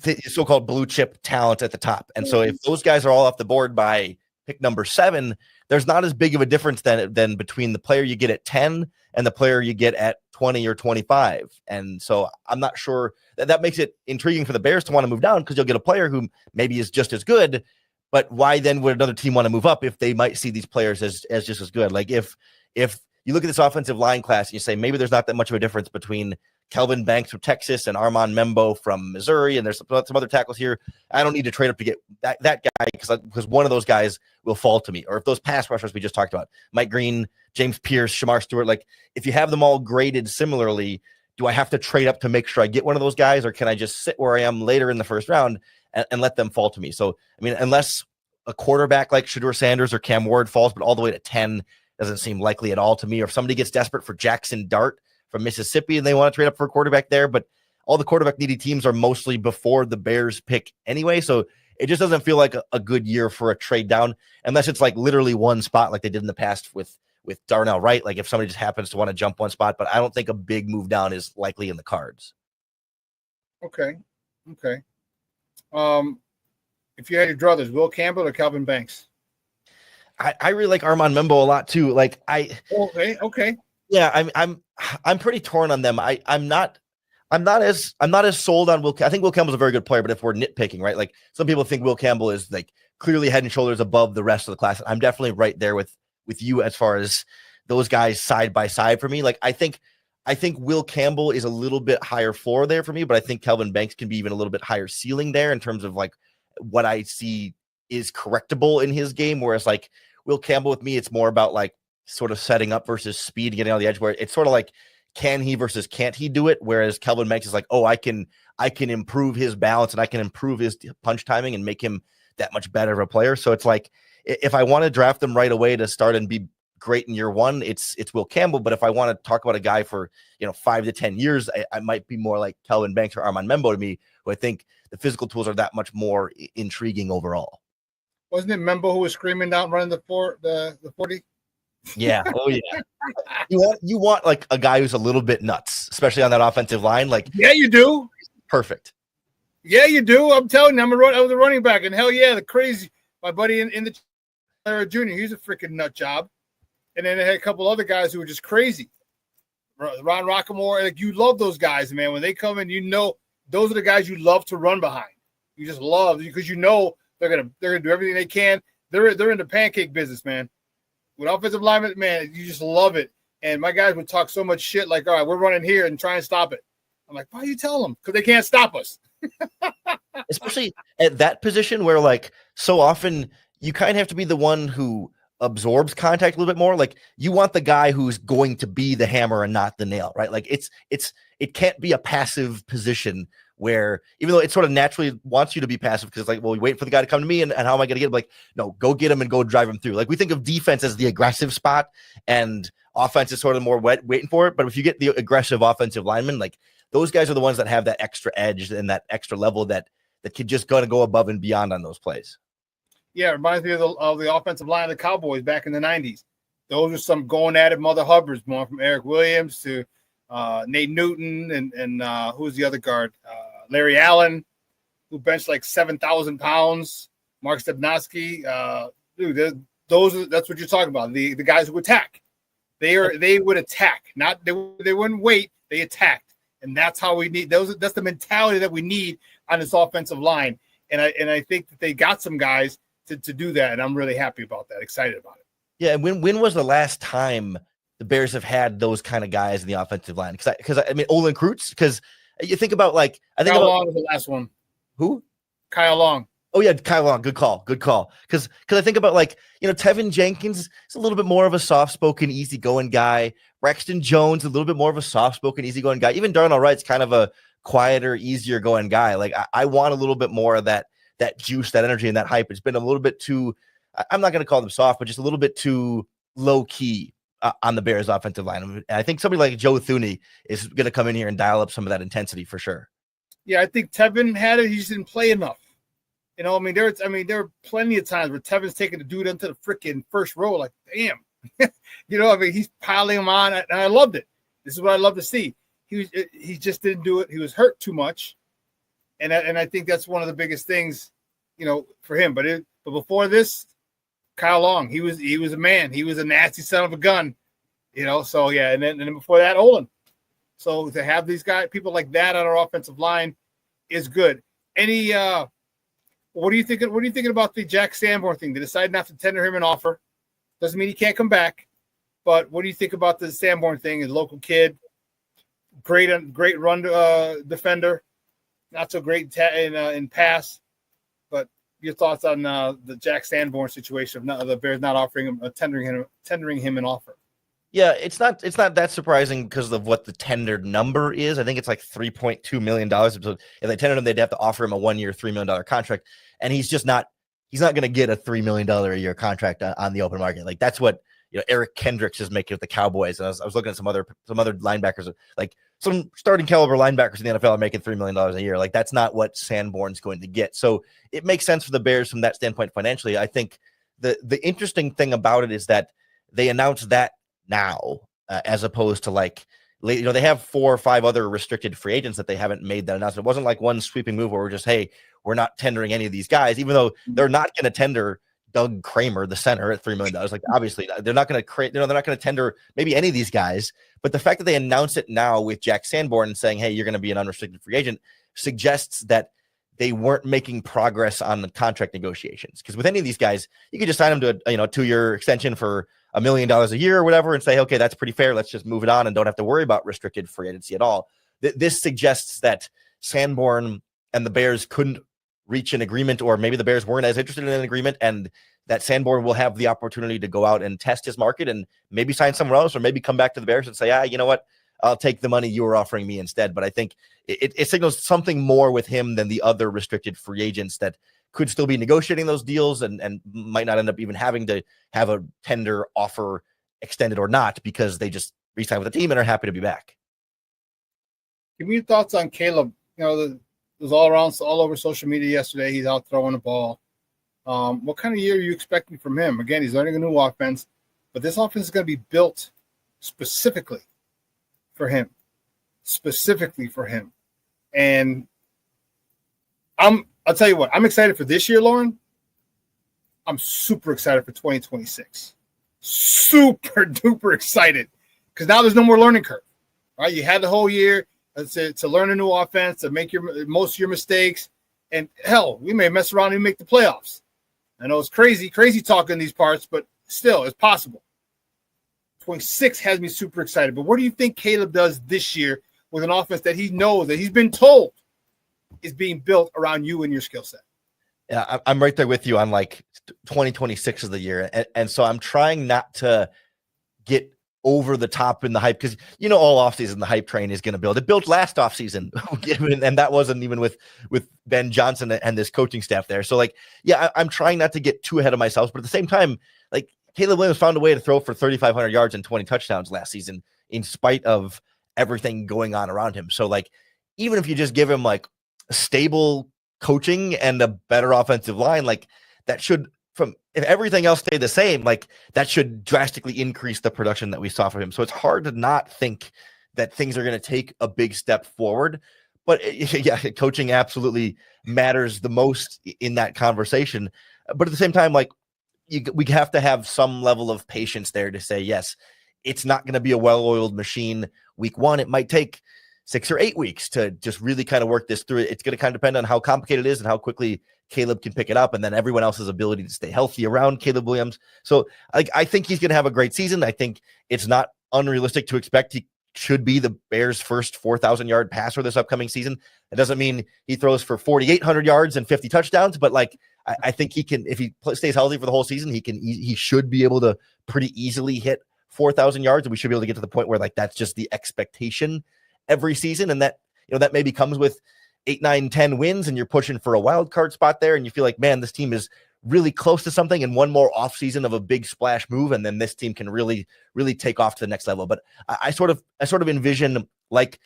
the so-called blue chip talent at the top. And so if those guys are all off the board by pick number 7, there's not as big of a difference than between the player you get at 10 and the player you get at 20 or 25. And so I'm not sure that makes it intriguing for the Bears to want to move down, because you'll get a player who maybe is just as good. But why then would another team want to move up if they might see these players as just as good? Like, if you look at this offensive line class and you say maybe there's not that much of a difference between Kelvin Banks from Texas and Armand Membo from Missouri, and there's some other tackles here, I don't need to trade up to get that guy because one of those guys will fall to me. Or if those pass rushers we just talked about, Mike Green, James Pierce, Shamar Stewart, like, if you have them all graded similarly, do I have to trade up to make sure I get one of those guys, or can I just sit where I am later in the first round and let them fall to me? So, I mean, unless a quarterback like Shedeur Sanders or Cam Ward falls, but all the way to 10 doesn't seem likely at all to me. Or if somebody gets desperate for Jackson Dart from Mississippi and they want to trade up for a quarterback there, but all the quarterback needy teams are mostly before the Bears pick anyway. So it just doesn't feel like a good year for a trade down, unless it's like literally one spot like they did in the past with Darnell Wright. Like, if somebody just happens to want to jump one spot, but I don't think a big move down is likely in the cards. Okay. If you had your druthers, Will Campbell or Calvin Banks? I really like Armand Membo a lot too. Like, okay. Yeah, I'm pretty torn on them. I'm not as sold on Will. I think Will Campbell's a very good player, but if we're nitpicking, right? Like, some people think Will Campbell is like clearly head and shoulders above the rest of the class. I'm definitely right there with you as far as those guys side by side for me. Like, I think Will Campbell is a little bit higher floor there for me, but I think Kelvin Banks can be even a little bit higher ceiling there in terms of like what I see is correctable in his game. Whereas like Will Campbell with me, it's more about like sort of setting up versus speed and getting on the edge, where it's sort of like, can he versus can't he do it? Whereas Kelvin Banks is like, oh, I can improve his balance and I can improve his punch timing and make him that much better of a player. So it's like, if I want to draft them right away to start and be great in year one, it's Will Campbell. But if I want to talk about a guy for 5 to 10 years, I might be more like Kelvin Banks or Armand Membo to me, who I think the physical tools are that much more intriguing overall. Wasn't it Membo who was screaming out running the 40? Yeah. Oh yeah. You want like a guy who's a little bit nuts, especially on that offensive line. Like, yeah, you do. Perfect. Yeah, you do. I'm telling you, I was a running back, and hell yeah, the crazy. My buddy in the junior, he's a freaking nut job. And then they had a couple other guys who were just crazy. Ron Rockemore, like, you love those guys, man. When they come in, those are the guys you love to run behind. You just love, because they're gonna do everything they can. They're in the pancake business, man. With offensive linemen, man, you just love it. And my guys would talk so much shit, like, all right, we're running here and try and stop it. I'm like, why do you tell them? Because they can't stop us. Especially at that position where, like, so often you kind of have to be the one who absorbs contact a little bit more. Like, you want the guy who's going to be the hammer and not the nail, right? Like, it can't be a passive position where, even though it sort of naturally wants you to be passive, because it's like, well, we wait for the guy to come to me, and how am I going to get him? Like, no, go get him and go drive him through. Like, we think of defense as the aggressive spot, and offense is sort of more waiting for it. But if you get the aggressive offensive lineman, like, those guys are the ones that have that extra edge and that extra level that kid just going to go above and beyond on those plays. Yeah, it reminds me of the offensive line of the Cowboys back in the 90s. Those are some going at it Mother Hubbards, going from Eric Williams to Nate Newton and who's the other guard? Larry Allen, who benched like 7,000 pounds. Mark Stepnoski. That's what you're talking about. The guys who attack. They would attack. They wouldn't wait. They attacked. And that's how we need those. That's the mentality that we need on this offensive line. And I think that they got some guys to do that, and I'm really happy about that, excited about it. Yeah, and when was the last time, I mean, I know it's been a while, but when was the last time a the Bears have had those kind of guys in the offensive line. Because I mean, Olin Kreutz, because you think about like, I think Kyle Long was the last one. Who? Kyle Long. Oh yeah, Kyle Long. Good call. Because I think about like, Tevinjenkins is a little bit more of a soft-spoken, easygoing guy. Braxton Jones, a little bit more of a soft-spoken, easygoing guy. Even Darnell Wright's kind of a quieter, easier going guy. Like I want a little bit more of that juice, that energy, and that hype. It's been a little bit too, I'm not going to call them soft, but just a little bit too low key on the Bears offensive line. And I think somebody like Joe Thuney is going to come in here and dial up some of that intensity for sure. Yeah, I think Tevin had it. He just didn't play enough. There were plenty of times where Tevin's taking the dude into the freaking first row. Like, damn, he's piling him on, and I loved it. This is what I love to see. He just didn't do it. He was hurt too much, and I think that's one of the biggest things, for him. But before this, Kyle Long, he was a man. He was a nasty son of a gun, So yeah, and then before that, Olin. So to have these people like that on our offensive line is good. Any what are you thinking? What are you thinking about the Jack Sanborn thing? They decided not to tender him an offer. Doesn't mean he can't come back. But what do you think about the Sanborn thing? A local kid, great run defender, not so great in pass. But your thoughts on the Jack Sanborn situation of the Bears not offering him, tendering him an offer? Yeah, it's not that surprising because of what the tendered number is. I think it's like $3.2 million. So if they tendered him, they'd have to offer him a 1-year, $3 million contract. And he's not going to get a $3 million a year contract on the open market. Like that's what, Eric Kendricks is making with the Cowboys. And I was looking at some other linebackers, like some starting caliber linebackers in the NFL are making $3 million a year. Like that's not what Sanborn's going to get. So it makes sense for the Bears from that standpoint financially. I think the interesting thing about it is that they announced that now, as opposed to like, they have 4 or 5 other restricted free agents that they haven't made that announcement. It wasn't like one sweeping move where we're just, hey, we're not tendering any of these guys, even though they're not going to tender Doug Kramer, the center, at $3 million. Like obviously they're not going to they're not going to tender maybe any of these guys, but the fact that they announce it now with Jack Sanborn and saying, hey, you're going to be an unrestricted free agent suggests that they weren't making progress on the contract negotiations. Because with any of these guys, you could just sign them to a 2-year extension for $1 million a year or whatever and say, okay, that's pretty fair. Let's just move it on and don't have to worry about restricted free agency at all. This suggests that Sanborn and the Bears couldn't reach an agreement, or maybe the Bears weren't as interested in an agreement, and that Sanborn will have the opportunity to go out and test his market and maybe sign somewhere else, or maybe come back to the Bears and say, you know what, I'll take the money you were offering me instead. But I think it signals something more with him than the other restricted free agents that could still be negotiating those deals and might not end up even having to have a tender offer extended or not, because they just re-sign with the team and are happy to be back. Give me your thoughts on Caleb. It was all over social media yesterday. He's out throwing the ball. What kind of year are you expecting from him? Again, he's learning a new offense, but this offense is going to be built specifically for him. And I'll tell you what, I'm excited for this year, Lorin. I'm super excited for 2026. Super duper excited, because now there's no more learning curve, right? You had the whole year to learn a new offense, to make most of your mistakes. And hell, we may mess around and make the playoffs. I know it's crazy talk in these parts, but still, it's possible. 26 has me super excited. But what do you think Caleb does this year with an offense that he knows, that he's been told is being built around you and your skill set? Yeah, I'm right there with you on like 2026 is the year. And so I'm trying not to get over the top in the hype, because all offseason the hype train is going to build. It built last offseason, and that wasn't even with Ben Johnson and this coaching staff there. So I'm trying not to get too ahead of myself, but at the same time, like Caleb Williams found a way to throw for 3,500 yards and 20 touchdowns last season in spite of everything going on around him. So even if you just give him like stable coaching and a better offensive line, like that should, if everything else stayed the same, like that should drastically increase the production that we saw from him. So it's hard to not think that things are going to take a big step forward. But yeah, coaching absolutely matters the most in that conversation. But at the same time, we have to have some level of patience there to say, yes, it's not going to be a well-oiled machine week one. It might take 6 or 8 weeks to just really kind of work this through. It's going to kind of depend on how complicated it is and how quickly Caleb can pick it up, and then everyone else's ability to stay healthy around Caleb Williams. So I think he's going to have a great season. I think it's not unrealistic to expect he should be the Bears' first 4,000-yard passer this upcoming season. It doesn't mean he throws for 4,800 yards and 50 touchdowns, but like I think he can, if he stays healthy for the whole season, he should be able to pretty easily hit 4,000 yards, and we should be able to get to the point where like that's just the expectation every season, and that that maybe comes with 8, 9, 10 wins, and you're pushing for a wild card spot there, and you feel like, man, this team is really close to something, and one more offseason of a big splash move, and then this team can really, really take off to the next level. But I sort of envision like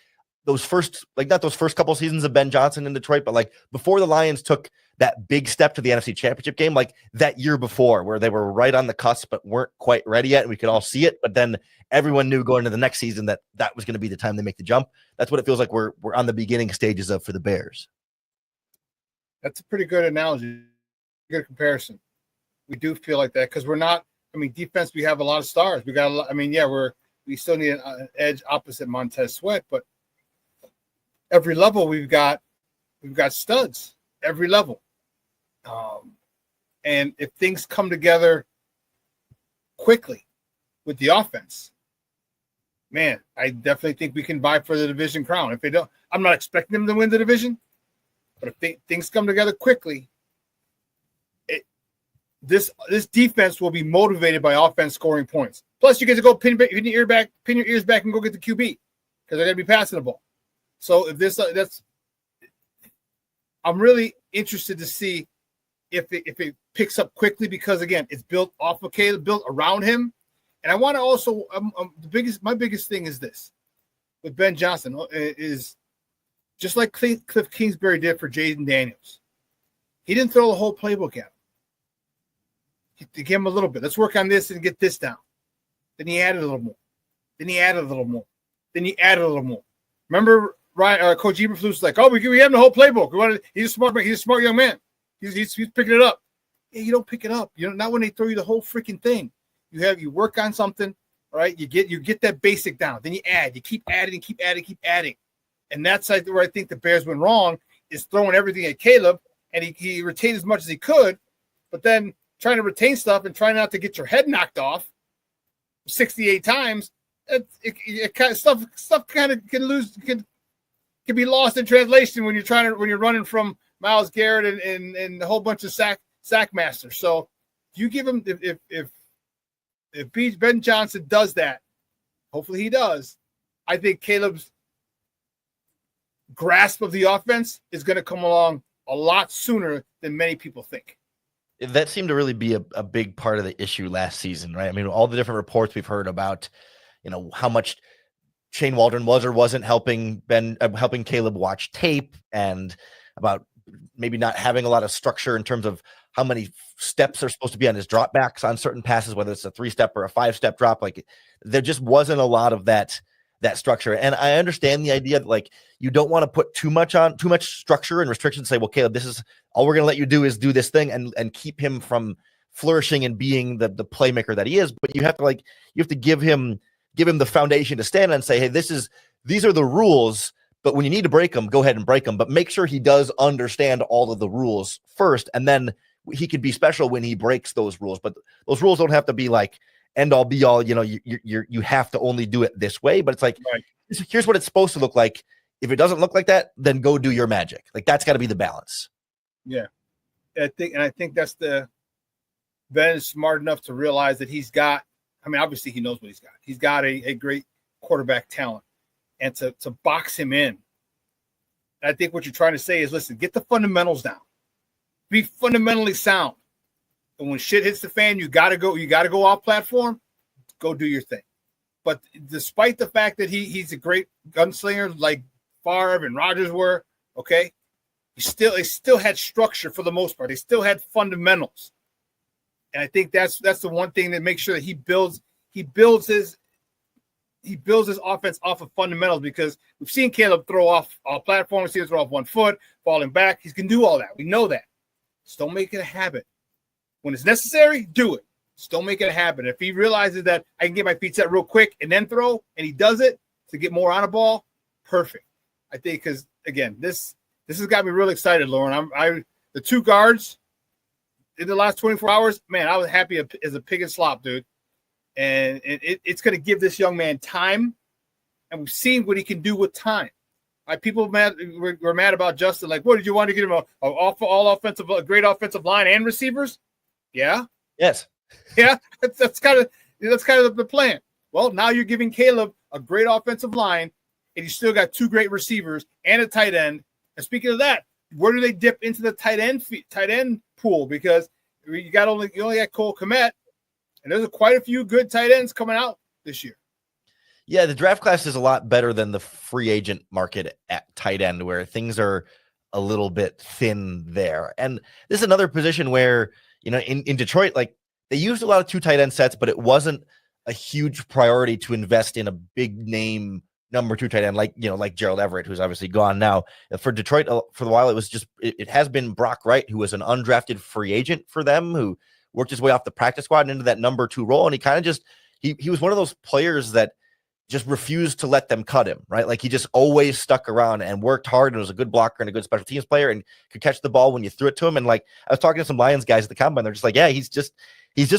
those first, like not those first couple seasons of Ben Johnson in Detroit, but like before the Lions took that big step to the NFC Championship game, like that year before, where they were right on the cusp but weren't quite ready yet, and we could all see it. But then everyone knew going into the next season that was going to be the time they make the jump. That's what it feels like we're on the beginning stages of for the Bears. That's a pretty good analogy. Good comparison. We do feel like that because we're not. I mean, defense. We have a lot of stars. We got a lot. I mean, yeah, we still need an edge opposite Montez Sweat, but every level we've got studs. Every level, and if things come together quickly with the offense, man, I definitely think we can vie for the division crown. If they don't, I'm not expecting them to win the division, but if things come together quickly. This defense will be motivated by offense scoring points. Plus, you get to go pin your ears back, and go get the QB because they're going to be passing the ball. So if that's, I'm really interested to see if it picks up quickly because again, it's built off of Caleb, built around him, and I want to also my biggest thing is this with Ben Johnson is just like Cliff Kingsbury did for Jaden Daniels. He didn't throw the whole playbook at him. He gave him a little bit. Let's work on this and get this down. Then he added a little more. Then he added a little more. Then he added a little more. Remember, Coach Eberflus was like, "Oh, we have the whole playbook. He's a smart young man. He's picking it up." Yeah, you don't pick it up. Not when they throw you the whole freaking thing. You work on something, right? You get that basic down. Then you add. You keep adding, keep adding. And that's where I think the Bears went wrong is throwing everything at Caleb, and he retained as much as he could, but then trying to retain stuff and trying not to get your head knocked off 68 times. It kind of stuff kind of can be lost in translation when you're running from Myles Garrett and a whole bunch of sack masters. So you give him if Ben Johnson does that, hopefully he does. I think Caleb's grasp of the offense is going to come along a lot sooner than many people think. That seemed to really be a big part of the issue last season, right? I mean, all the different reports we've heard about, how much Shane Waldron was or wasn't helping Caleb watch tape, and about maybe not having a lot of structure in terms of how many steps are supposed to be on his dropbacks on certain passes, whether it's a 3-step or a 5-step drop. Like there just wasn't a lot of that structure. And I understand the idea that like you don't want to put too much structure and restrictions, say, well, Caleb, this is all we're going to let you do is do this thing and keep him from flourishing and being the playmaker that he is. But you have to give him the foundation to stand on and say, hey, these are the rules, but when you need to break them, go ahead and break them, but make sure he does understand all of the rules first. And then he could be special when he breaks those rules, but those rules don't have to be like end all be all, you have to only do it this way, but it's like, right. Here's what it's supposed to look like. If it doesn't look like that, then go do your magic. Like that's got to be the balance. Yeah. I think that's Ben is smart enough to realize that he's got, obviously he knows what he's got. He's got a great quarterback talent, and to box him in. I think what you're trying to say is, listen, get the fundamentals down. Be fundamentally sound. And when shit hits the fan, you gotta go off platform, go do your thing. But despite the fact that he's a great gunslinger like Favre and Rodgers were, okay, they still had structure for the most part. They still had fundamentals. And I think that's the one thing that makes sure that he builds his offense off of fundamentals, because we've seen Caleb throw off all platforms, we've seen him throw off 1 foot, falling back. He can do all that. We know that. Just don't make it a habit. When it's necessary, do it. Just don't make it a habit. If he realizes that I can get my feet set real quick and then throw, and he does it to get more on a ball, perfect. I think because, again, this has got me really excited, Lorin. The 2 guards in the last 24 hours, man, I was happy as a pig in slop, dude. And it's going to give this young man time, and we've seen what he can do with time. People were mad about Justin. Like, what did you want to get him a great offensive line and receivers? Yeah. Yes. Yeah. That's kind of the plan. Well, now you're giving Caleb a great offensive line, and you still got 2 great receivers and a tight end. And speaking of that, where do they dip into the tight end pool? Because you only got Cole Kmet, and there's quite a few good tight ends coming out this year. Yeah, the draft class is a lot better than the free agent market at tight end, where things are a little bit thin there. And this is another position where, in Detroit, like they used a lot of 2 tight end sets, but it wasn't a huge priority to invest in a big name number 2 tight end like Gerald Everett, who's obviously gone now. For Detroit, for a while, it was just it has been Brock Wright, who was an undrafted free agent for them, who worked his way off the practice squad and into that number 2 role. And he kind of just he was one of those players that just refused to let them cut him, right? Like he just always stuck around and worked hard and was a good blocker and a good special teams player and could catch the ball when you threw it to him. And like I was talking to some Lions guys at the combine, they're just like, yeah, he's just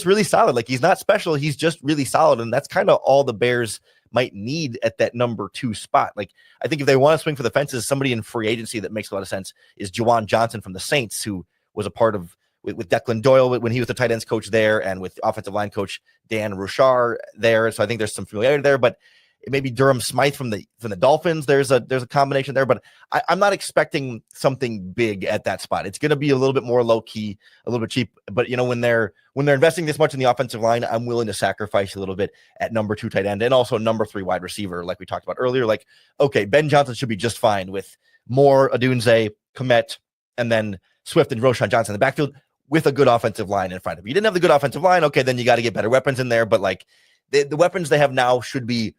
really solid. Like he's not special, he's just really solid. And that's kind of all the Bears might need at that number 2 spot. Like I think if they want to swing for the fences, somebody in free agency that makes a lot of sense is Juwan Johnson from the Saints, who was a part of with Declan Doyle when he was the tight ends coach there, and with offensive line coach Dan Rouchar there. So I think there's some familiarity there, but maybe Durham Smythe from the Dolphins. There's a combination there, but I'm not expecting something big at that spot. It's going to be a little bit more low key, a little bit cheap. But when they're investing this much in the offensive line, I'm willing to sacrifice a little bit at number 2 tight end and also number 3 wide receiver, like we talked about earlier. Like, okay, Ben Johnson should be just fine with Moore, Odunze, Kmet, and then Swift and Roshan Johnson in the backfield with a good offensive line in front of you. You didn't have the good offensive line, okay, then you got to get better weapons in there. But like, the weapons they have now should be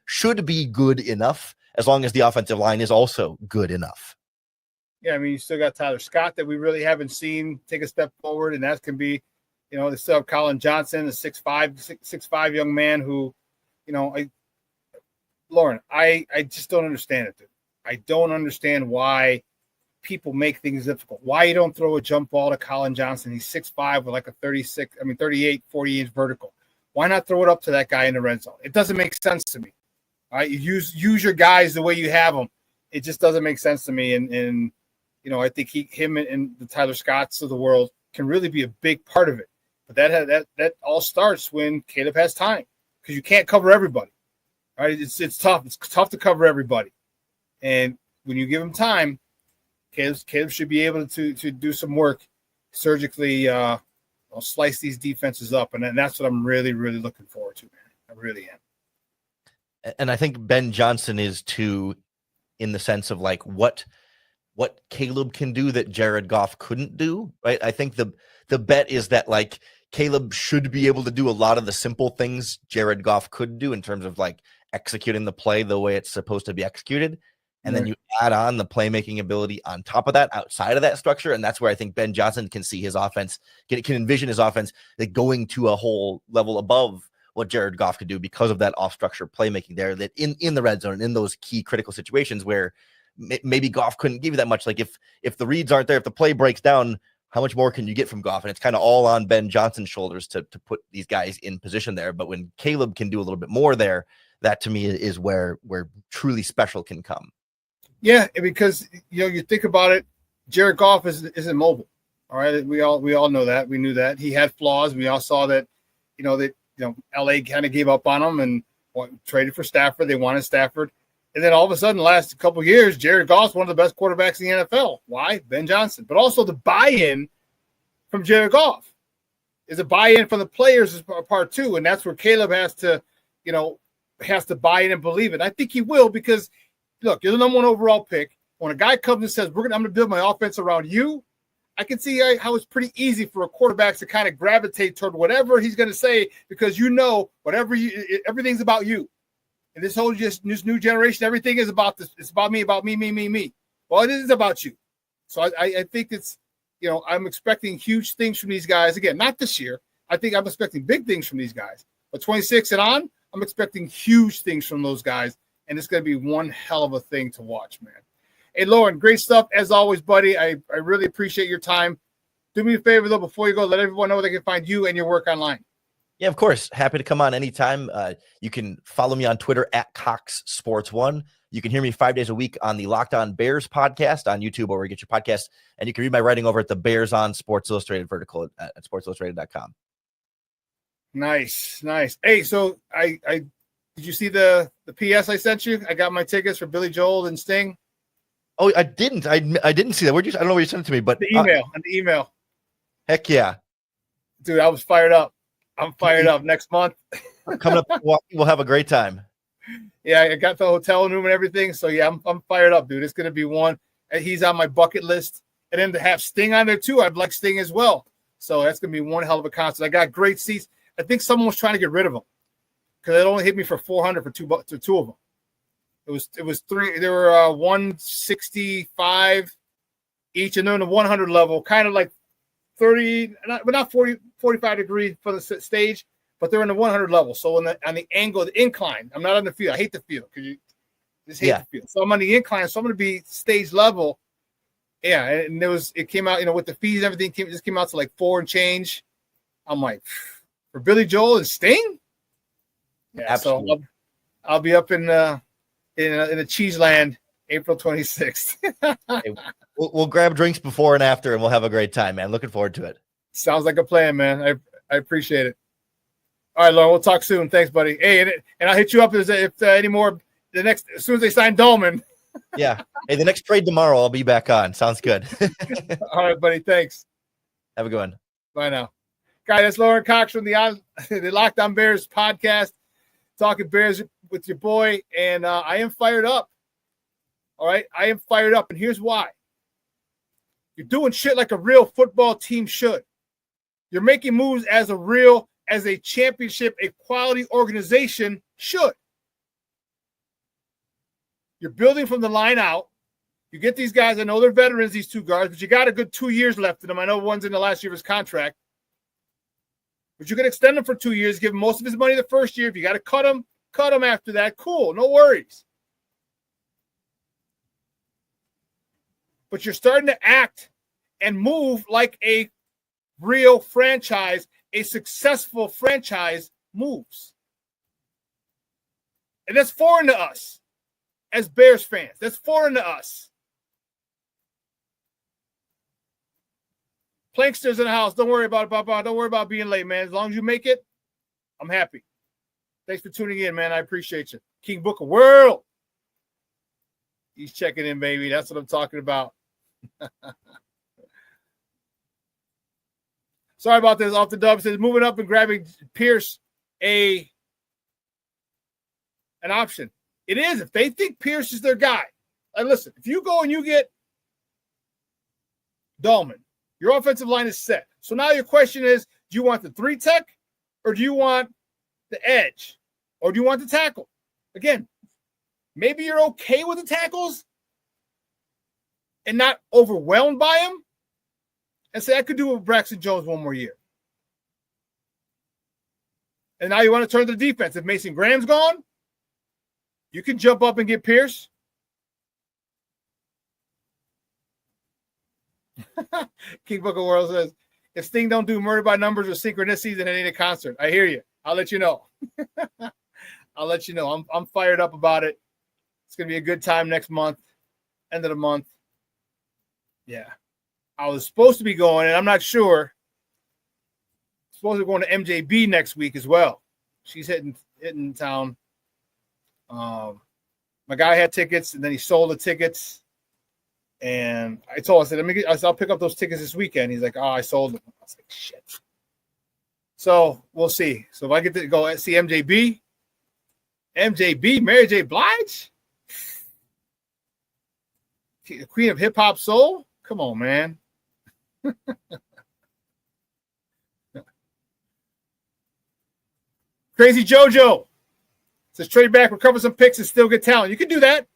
good enough, as long as the offensive line is also good enough. Yeah, I mean, you still got Tyler Scott that we really haven't seen take a step forward, and that can be, they still have Colin Johnson, a 6'5" young man who, Lorin, I just don't understand it, dude. I don't understand why people make things difficult. Why you don't throw a jump ball to Colin Johnson? He's 6'5" with like a 38, 40-inch vertical. Why not throw it up to that guy in the red zone? It doesn't make sense to me. All right, you use your guys the way you have them. It just doesn't make sense to me. And I think him and the Tyler Scotts of the world can really be a big part of it. But that all starts when Caleb has time, because you can't cover everybody. All right, it's tough. It's tough to cover everybody. And when you give him time, Caleb should be able to do some work surgically. I'll slice these defenses up, and that's what I'm really, really looking forward to, man. I really am. And I think Ben Johnson is too, in the sense of like what Caleb can do that Jared Goff couldn't do, right? I think the bet is that like Caleb should be able to do a lot of the simple things Jared Goff could do in terms of like executing the play the way it's supposed to be executed. And then you add on the playmaking ability on top of that, outside of that structure. And that's where I think Ben Johnson can see his offense, can envision his offense like going to a whole level above what Jared Goff could do because of that off-structure playmaking there, that in the red zone and in those key critical situations where maybe Goff couldn't give you that much. Like if the reads aren't there, if the play breaks down, how much more can you get from Goff? And it's kind of all on Ben Johnson's shoulders to put these guys in position there. But when Caleb can do a little bit more there, that to me is where truly special can come. Yeah, because you think about it, Jared Goff isn't mobile. All right, we all know that. We knew that he had flaws. We all saw that. LA kind of gave up on him and traded for Stafford. They wanted Stafford, and then all of a sudden, the last couple of years, Jared Goff's one of the best quarterbacks in the NFL. Why? Ben Johnson, but also the buy-in from Jared Goff is a buy-in from the players is part two, and that's where Caleb has to buy in and believe it. I think he will, because look, you're the number 1 overall pick. When a guy comes and says, I'm going to build my offense around you, I can see how it's pretty easy for a quarterback to kind of gravitate toward whatever he's going to say, because everything's about you. And this new generation, everything is about this. It's about me. Well, it is about you. So I think it's, I'm expecting huge things from these guys. Again, not this year. I think I'm expecting big things from these guys. But 26 and on, I'm expecting huge things from those guys. And it's going to be one hell of a thing to watch, man. Hey, Lorin, great stuff as always, buddy. I really appreciate your time. Do me a favor, though, before you go, let everyone know where they can find you and your work online. Yeah, of course. Happy to come on anytime. You can follow me on Twitter at CoxSports1. You can hear me 5 days a week on the Locked On Bears podcast on YouTube, or where you get your podcast. And you can read my writing over at the Bears on Sports Illustrated vertical at sportsillustrated.com. Nice. Hey, so I did you see the PS I sent you? I got my tickets for Billy Joel and Sting. Oh, I didn't. I didn't see that. I don't know where you sent it to me, but the email. Heck yeah, dude! I was fired up. I'm fired up. Next month, coming up, we'll have a great time. Yeah, I got the hotel room and everything. So yeah, I'm fired up, dude. It's gonna be one. And he's on my bucket list, and then to have Sting on there too. I'd like Sting as well. So that's gonna be one hell of a concert. I got great seats. I think someone was trying to get rid of them because it only hit me for $400 for two of them. It was three. They were 165 each, and they're in the 100 level, kind of like 30, but not 40, 45 degrees for the stage, but they're in the 100 level. So on the angle, the incline, I'm not on the field. I hate the field because you just hate the field. So I'm on the incline, so I'm going to be stage level. Yeah, and it came out, with the fees and everything, just came out to like 4 and change. I'm like, for Billy Joel and Sting? Yeah, absolutely. So I'll be up in a cheese land April 26th. Hey, we'll grab drinks before and after, and we'll have a great time, man. Looking forward to it. Sounds like a plan, man. I appreciate it. All right, Lorin, we'll talk soon. Thanks, buddy. Hey, and I'll hit you up if any more as soon as they sign Dolman. Yeah. Hey, the next trade tomorrow, I'll be back on. Sounds good. All right, buddy. Thanks. Have a good one. Bye now. Guy, that's Lorin Cox from the Locked On Bears podcast, talking Bears with your boy, and I am fired up. All right, I am fired up, and here's why. You're doing shit like a real football team should. You're making moves as a championship, a quality organization should. You're building from the line out. You get these guys. I know they're veterans, these two guards, but you got a good 2 years left in them. I know one's in the last year of his contract. But you can extend him for 2 years, give him most of his money the first year. If you got to cut him after that. Cool, no worries. But you're starting to act and move like a real franchise, a successful franchise moves. And that's foreign to us as Bears fans. That's foreign to us. Planksters in the house. Don't worry about it, Papa. Don't worry about being late, man. As long as you make it, I'm happy. Thanks for tuning in, man. I appreciate you. King Booker World. He's checking in, baby. That's what I'm talking about. Sorry about this. Off the dub says moving up and grabbing Pierce an option. It is if they think Pierce is their guy. And listen, if you go and you get Dolman, your offensive line is set. So now your question is, do you want the 3 tech or do you want the edge or do you want the tackle? Again, maybe you're okay with the tackles and not overwhelmed by them and say, I could do it with Braxton Jones one more year. And now you want to turn to the defense. If Mason Graham's gone, you can jump up and get Pierce. King Book of World says, if Sting don't do Murder by Numbers or Synchronicities, then it ain't a concert. I hear you. I'll let you know. I'll let you know. I'm fired up about it. It's going to be a good time next month, end of the month. Yeah. I was supposed to be going, and I'm not sure. Supposed to be going to MJB next week as well. She's hitting town. My guy had tickets, and then he sold the tickets. And I told him, I said, I'll pick up those tickets this weekend. He's like, oh, I sold them. I was like, shit. So we'll see. So if I get to go see MJB, Mary J. Blige, the queen of hip hop soul. Come on, man. Crazy JoJo says trade back, recover some picks, and still get talent. You can do that.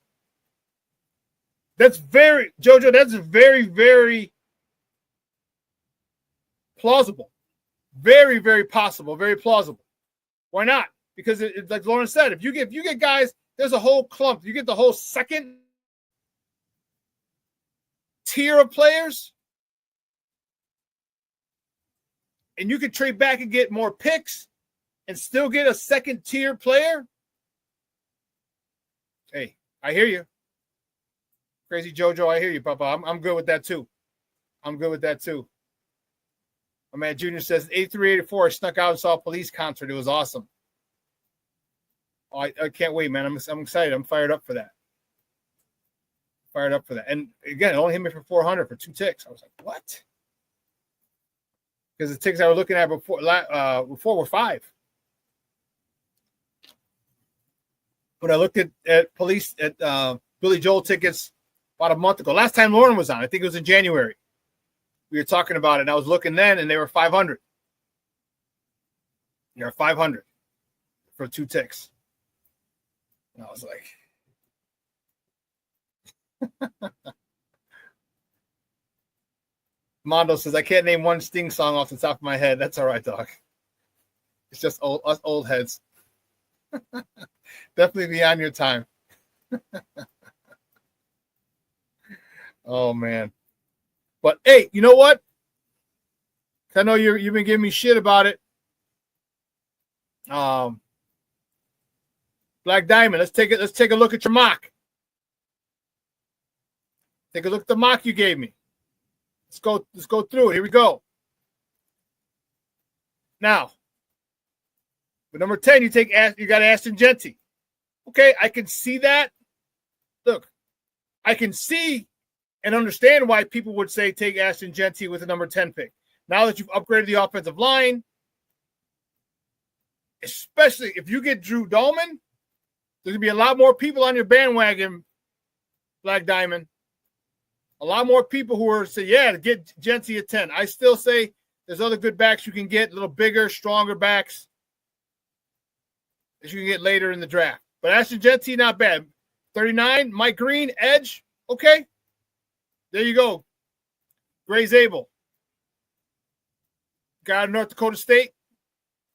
That's very very plausible. Very, very possible. Very plausible. Why not? Because it's like Lorin said, if you get guys, there's a whole clump. You get the whole second tier of players, and you can trade back and get more picks and still get a second-tier player? Hey, I hear you. Crazy JoJo, I hear you, Papa. I'm good with that, too. I'm good with that, too. My man Junior says, 83-84, I snuck out and saw a Police concert. It was awesome. Oh, I can't wait, man. I'm excited. I'm fired up for that. Fired up for that. And, again, it only hit me for 400 for 2 ticks. I was like, what? Because the ticks I was looking at before were 5. When I looked at Police, at Billy Joel tickets about a month ago, last time Lorin was on, I think it was in January. We were talking about it, and I was looking then, and they were 500. They were 500 for 2 ticks. And I was like, Mondo says, I can't name one Sting song off the top of my head. That's all right, dog. It's just us old heads. Definitely beyond your time. Oh, man. But, hey, you know what? I know you've been giving me shit about it. Black Diamond, let's take a look at your mock. Take a look at the mock you gave me. Let's go through it. Here we go. Now, with number 10, you got Ashton Genty. Okay, I can see that. Look, I can see and understand why people would say take Ashton Genty with the number 10 pick. Now that you've upgraded the offensive line, especially if you get Drew Dolman, there's going to be a lot more people on your bandwagon, Black Diamond. A lot more people who are say, yeah, get Genty at 10. I still say there's other good backs you can get, a little bigger, stronger backs that you can get later in the draft. But Ashton Genty, not bad. 39, Mike Green, edge. Okay. There you go. Gray Zabel. Guy out of North Dakota State.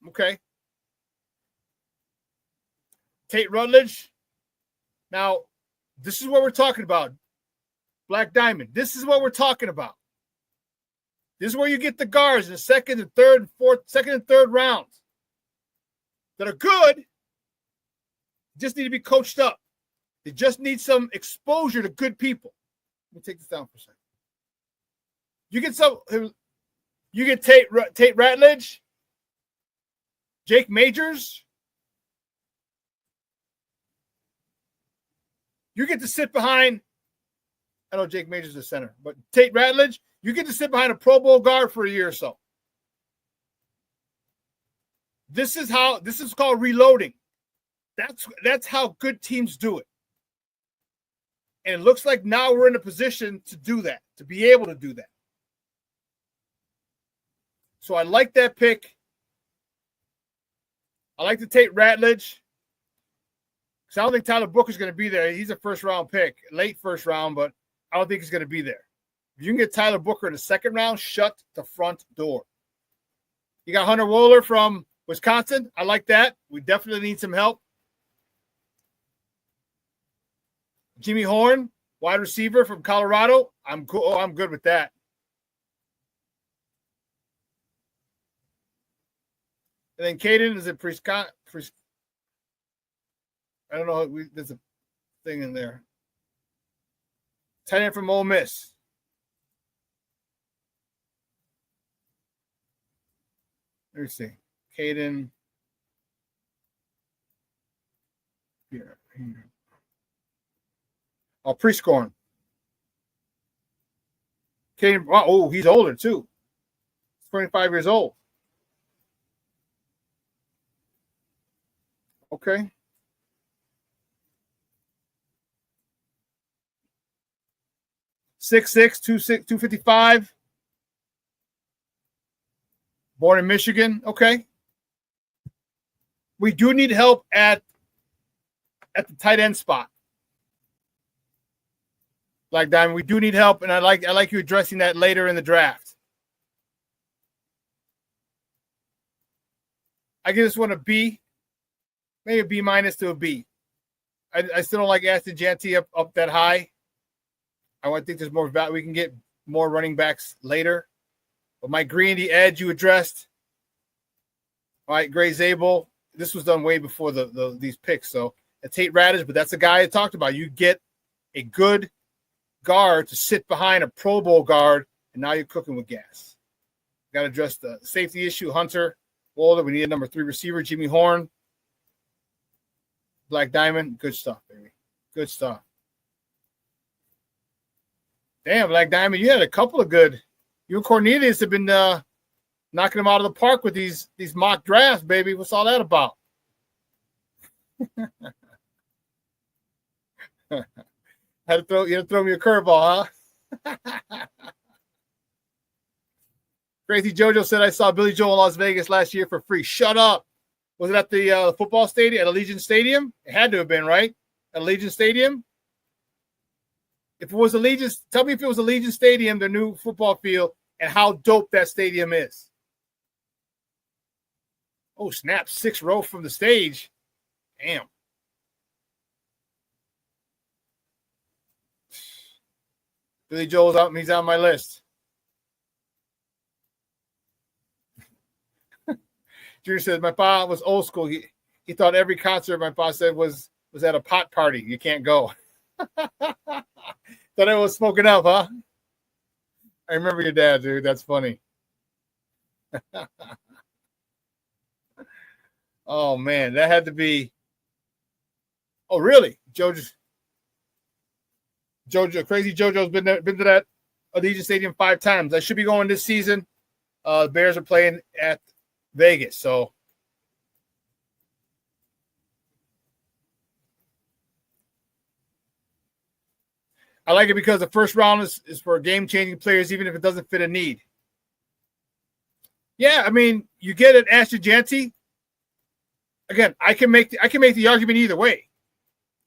Okay. Tate Rutledge. Now, this is what we're talking about. Black Diamond. This is what we're talking about. This is where you get the guards in the second and third rounds that are good. Just need to be coached up. They just need some exposure to good people. Let me take this down for a second. You get Tate Ratledge, Jake Majors. You get to sit behind, I know Jake Majors is the center, but Tate Ratledge, you get to sit behind a Pro Bowl guard for a year or so. This is called reloading. That's how good teams do it. And it looks like now we're in a position to do that, to be able to do that. So I like that pick. I like to take Ratledge. Because I don't think Tyler Booker's going to be there. He's a first-round pick, late first round, but I don't think he's going to be there. If you can get Tyler Booker in the second round, shut the front door. You got Hunter Wohler from Wisconsin. I like that. We definitely need some help. Jimmy Horn, wide receiver from Colorado. I'm good with that. And then Caden is a I don't know. There's a thing in there. Tight end from Ole Miss. Let me see. Caden. Here. Oh, Prescorn. Caden. Oh, he's older too. 25 years old. Okay. Six, 255. Born in Michigan. Okay. We do need help at the tight end spot. Black Diamond, we do need help, and I like you addressing that later in the draft. I give this one a B. Maybe a B minus to a B. I still don't like Ashton Genty up that high. I think there's more value. We can get more running backs later. But Mike Green, the edge you addressed. All right, Gray Zabel. This was done way before these picks. So it's Tate Radish, but that's the guy I talked about. You get a good guard to sit behind a Pro Bowl guard, and now you're cooking with gas. Got to address the safety issue. Hunter Walder. We need a number 3 receiver. Jimmy Horn. Black Diamond. Good stuff, baby. Good stuff. Damn, Black Diamond, you had a couple of good. You and Cornelius have been knocking them out of the park with these mock drafts, baby. What's all that about? You had to throw me a curveball, huh? Crazy Jojo said, I saw Billy Joel in Las Vegas last year for free. Shut up. Was it at the football stadium, at Allegiant Stadium? It had to have been, right? At Allegiant Stadium? If it was Allegiant, tell me if it was Allegiant Stadium, their new football field, and how dope that stadium is. Oh, snap. 6th row from the stage. Damn. Billy Joel's out, and he's on my list. Junior says, my pa was old school. He thought every concert, my pa said, was at a pot party. You can't go. Thought I was smoking up, huh? I remember your dad, dude. That's funny. Oh, man. That had to be. Oh, really? Crazy JoJo's been to that Allegiant Stadium 5 times. I should be going this season. The Bears are playing at Vegas, so I like it because the first round is for game-changing players, even if it doesn't fit a need. Yeah, I mean, you get an Ashton Jeanty. Again, I can make the argument either way.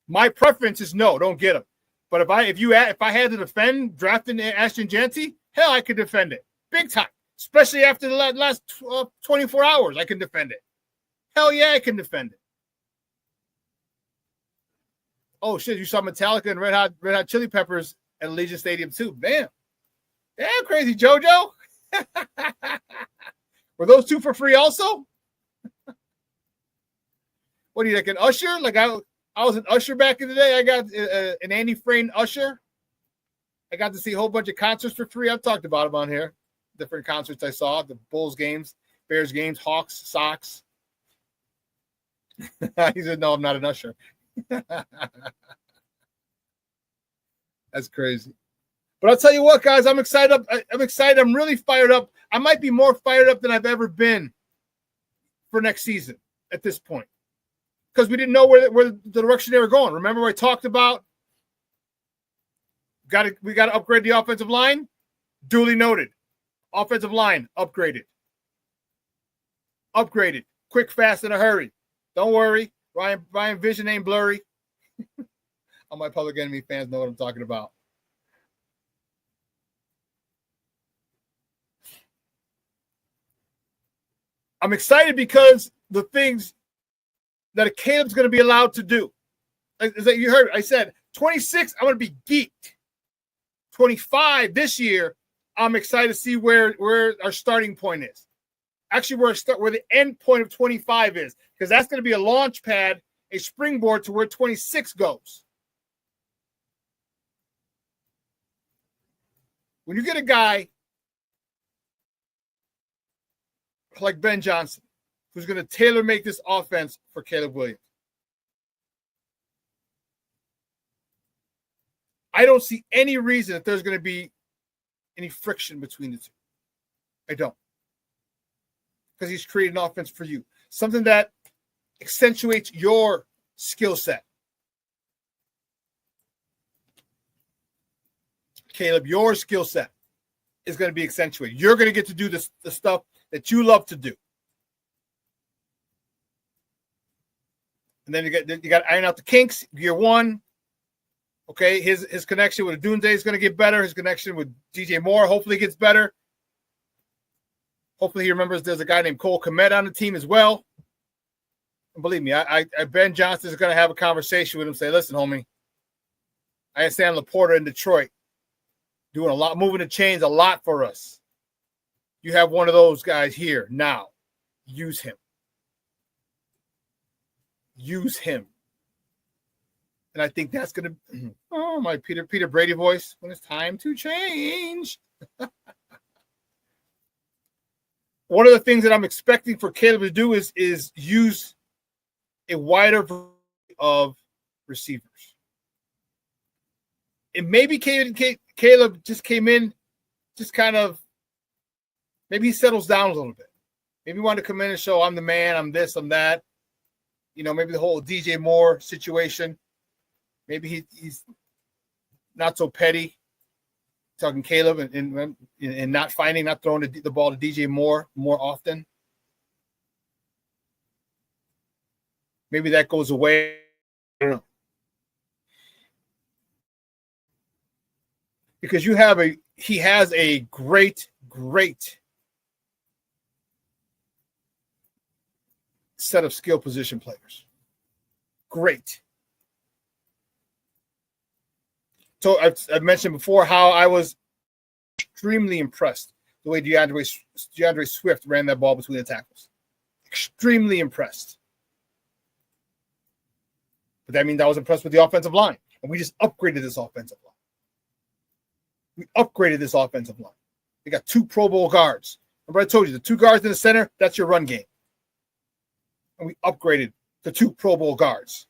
My preference is no, don't get him. But if I had to defend drafting Ashton Jeanty, hell, I could defend it big time. Especially after the last 24 hours, I can defend it. Hell yeah, I can defend it. Oh shit, you saw Metallica and Red Hot Chili Peppers at Allegiant Stadium too. Damn, Crazy JoJo. Were those 2 for free also? What are you, like an usher? Like I was an usher back in the day. I got an Andy Frayne usher. I got to see a whole bunch of concerts for free. I've talked about them on here. Different concerts I saw, the Bulls games, Bears games, Hawks, Sox. He said, no, I'm not an usher. That's crazy. But I'll tell you what, guys, I'm excited. I'm excited. I'm really fired up. I might be more fired up than I've ever been for next season at this point. Because we didn't know where the direction they were going. Remember I talked about we got to upgrade the offensive line? Duly noted. Offensive line, upgraded. Upgraded. Quick, fast, in a hurry. Don't worry. Ryan vision ain't blurry. All my Public Enemy fans know what I'm talking about. I'm excited because the things that Caleb's going to be allowed to do. As you heard, I said, 26, I'm going to be geeked. 25 this year, I'm excited to see where our starting point is. Actually, where the end point of 25 is, because that's going to be a launch pad, a springboard to where 26 goes. When you get a guy like Ben Johnson, who's going to tailor-make this offense for Caleb Williams, I don't see any reason that there's going to be any friction between the two. I don't. Because he's created an offense for you. Something that accentuates your skill set. Caleb, your skill set is going to be accentuated. You're going to get to do the stuff that you love to do. And then you got to iron out the kinks. Year 1. Okay, his connection with Dunde is going to get better. His connection with DJ Moore hopefully gets better. Hopefully he remembers there's a guy named Cole Kmet on the team as well. And believe me, I Ben Johnson is going to have a conversation with him. Say, listen, homie, I understand Laporta in Detroit doing a lot, moving the chains a lot for us. You have one of those guys here now. Use him. use him. And I think that's going to, my Peter Brady voice, when it's time to change. One of the things that I'm expecting for Caleb to do is use a wider variety of receivers. And maybe Caleb just came in, just kind of, maybe he settles down a little bit. Maybe he wanted to come in and show I'm the man, I'm this, I'm that. Maybe the whole DJ Moore situation. Maybe he's not so petty, talking Caleb and not throwing the ball to DJ Moore more often. Maybe that goes away. I don't know. Because he has a great set of skill position players. Great. So I've mentioned before how I was extremely impressed the way DeAndre Swift ran that ball between the tackles. Extremely impressed. But that means I was impressed with the offensive line. And we just upgraded this offensive line. They got 2 Pro Bowl guards. Remember I told you, the 2 guards in the center, that's your run game. And we upgraded the 2 Pro Bowl guards.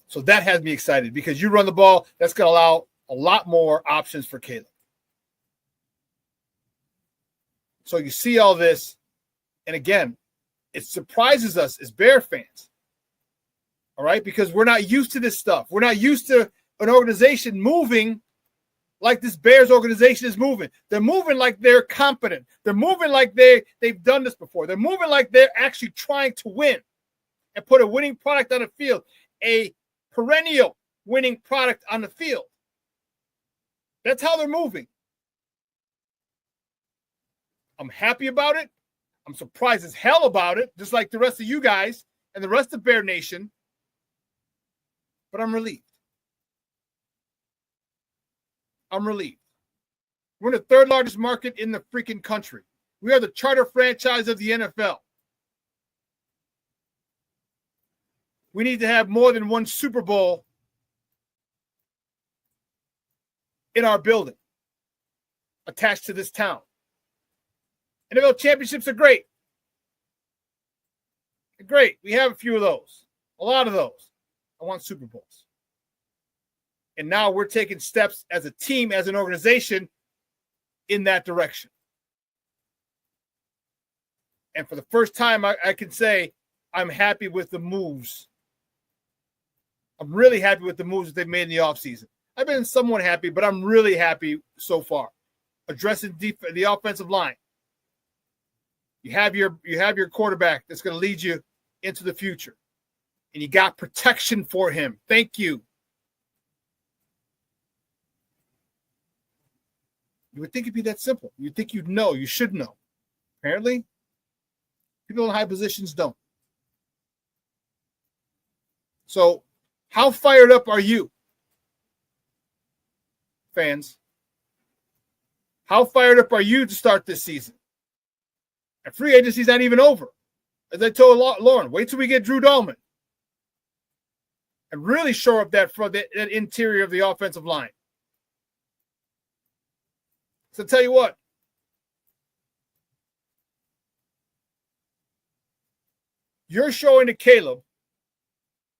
So that has me excited because you run the ball, that's going to allow a lot more options for Caleb. So you see all this, and again, it surprises us as Bear fans, all right? Because we're not used to this stuff. We're not used to an organization moving like this Bears organization is moving. They're moving like they're competent. They're moving like they've done this before. They're moving like they're actually trying to win and put a winning product on the field, a perennial winning product on the field. That's how they're moving. I'm happy about it. I'm surprised as hell about it, just like the rest of you guys and the rest of Bear Nation. But I'm relieved. We're in the 3rd largest market in the freaking country. We are the charter franchise of the NFL. We need to have more than 1 Super Bowl in our building attached to this town. NFL championships are great. They're great. We have a few of those, a lot of those. I want Super Bowls. And now we're taking steps as a team, as an organization, in that direction. And for the first time, I can say I'm happy with the moves. I'm really happy with the moves that they've made in the offseason. I've been somewhat happy, but I'm really happy so far. Addressing the offensive line. You have your quarterback that's going to lead you into the future. And you got protection for him. Thank you. You would think it'd be that simple. You'd think you'd know. You should know. Apparently, people in high positions don't. So, how fired up are you, fans? How fired up are you to start this season? And free agency's not even over. As I told Lorin, wait till we get Drew Dahlman and really shore up that interior of the offensive line. So tell you what, you're showing to Caleb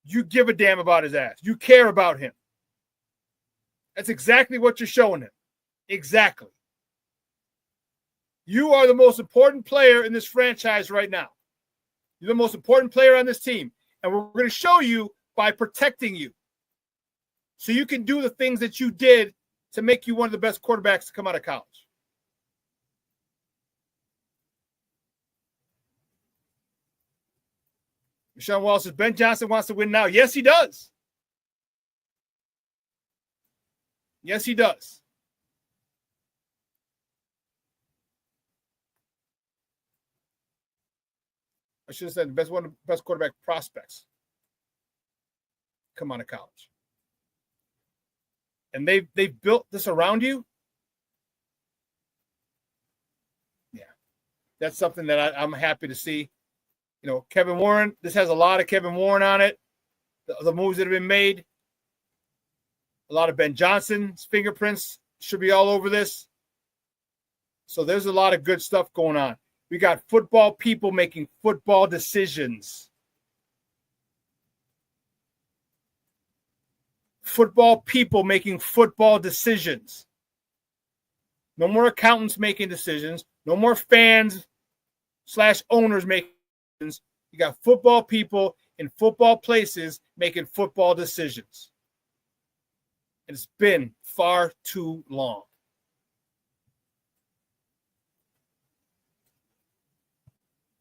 you give a damn about his ass. You care about him. That's exactly what you're showing him. Exactly. You are the most important player in this franchise right now. You're the most important player on this team. And we're going to show you by protecting you. So you can do the things that you did to make you one of the best quarterbacks to come out of college. Sean Wall says, Ben Johnson wants to win now. Yes, he does. Yes, he does. I should have said one of the best quarterback prospects come out of college. And they've built this around you. Yeah. That's something that I'm happy to see. Kevin Warren, this has a lot of Kevin Warren on it. The moves that have been made. A lot of Ben Johnson's fingerprints should be all over this. So there's a lot of good stuff going on. We got football people making football decisions. Football people making football decisions. No more accountants making decisions. No more fans/owners making decisions. You got football people in football places making football decisions. And it's been far too long.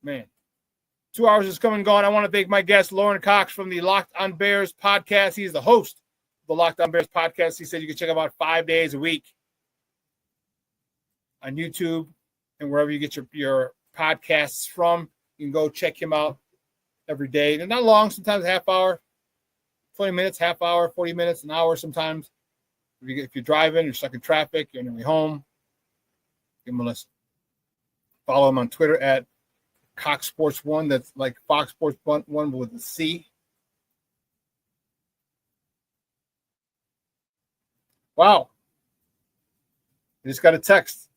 Man, 2 hours is coming and gone. I want to thank my guest, Lorin Cox from the Locked on Bears podcast. He is the host of the Locked on Bears podcast. He said you can check him out 5 days a week on YouTube and wherever you get your podcasts from. You can go check him out every day. They're not long, sometimes a half hour, 20 minutes, half hour, 40 minutes, an hour sometimes. If you're driving, you're stuck in traffic, you're on your way home, give him a listen. Follow him on Twitter at Cox Sports 1. That's like Fox Sports 1 with a C. Wow. I just got a text.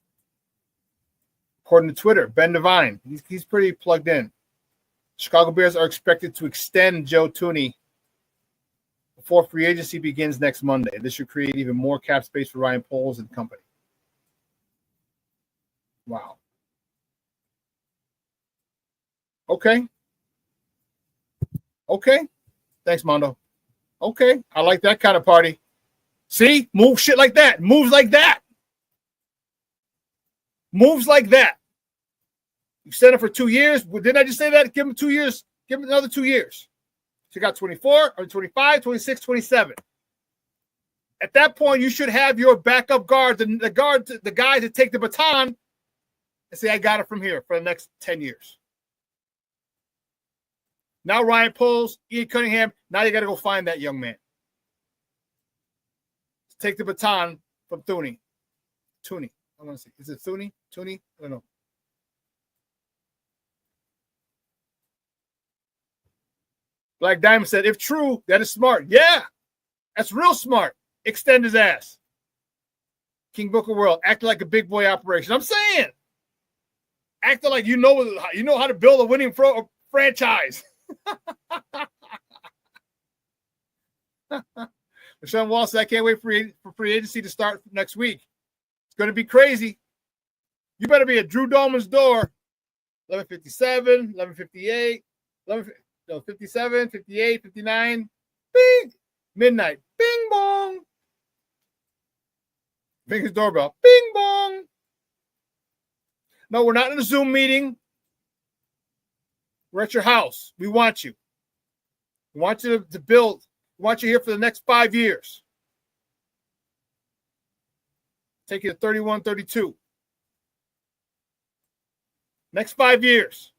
According to Twitter, Ben Devine. He's pretty plugged in. Chicago Bears are expected to extend Joe Thuney before free agency begins next Monday. This should create even more cap space for Ryan Poles and company. Wow. Okay. Thanks, Mondo. Okay. I like that kind of party. See? Move shit like that. Moves like that. Moves like that. You sent him for 2 years. Didn't I just say that? Give him 2 years. Give him another 2 years. So you got 24 or 25, 26, 27. At that point, you should have your backup guard, the guy to take the baton and say, I got it from here for the next 10 years. Now Ryan Poles, Ian Cunningham, now you got to go find that young man. Take the baton from Thuney. I want to see. Is it Thuney? I don't know. Black Diamond said, if true, that is smart. Yeah, that's real smart. Extend his ass. King Booker World, acting like a big boy operation. I'm saying, acting like you know how to build a winning franchise. Sean Wall said, I can't wait for free agency to start next week. It's going to be crazy. You better be at Drew Dolman's door. 11:57, 11:58, 57, 58, 59. Bing! Midnight. Bing bong. Ring his doorbell. Bing bong. No, we're not in a Zoom meeting. We're at your house. We want you. We want you to build. We want you here for the next 5 years. Take you to 31, 32. Next 5 years.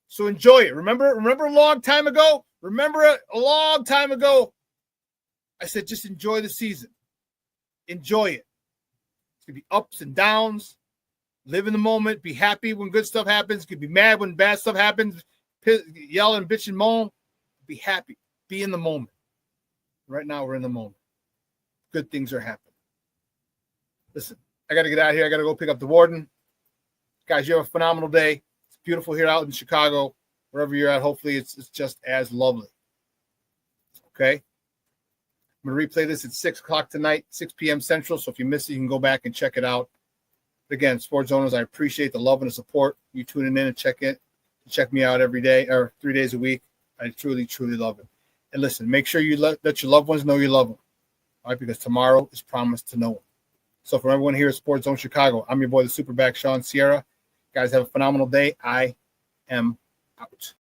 So enjoy it. Remember a long time ago? I said, just enjoy the season. Enjoy it. It's going to be ups and downs. Live in the moment. Be happy when good stuff happens. You can be mad when bad stuff happens. Yell and bitch and moan. Be happy. Be in the moment. Right now, we're in the moment. Good things are happening. Listen, I got to get out of here. I got to go pick up the warden. Guys, you have a phenomenal day. It's beautiful here out in Chicago. Wherever you're at, hopefully it's just as lovely. Okay? I'm going to replay this at 6 o'clock tonight, 6 p.m. Central. So if you missed it, you can go back and check it out. But again, sports owners, I appreciate the love and the support. You tuning in and check me out every day or 3 days a week. I truly, truly love it. And listen, make sure you let your loved ones know you love them. All right, because tomorrow is promised to no one. So for everyone here at Sports Zone Chicago, I'm your boy, the SuperBack, Shawn Sierra. Guys, have a phenomenal day. I am out.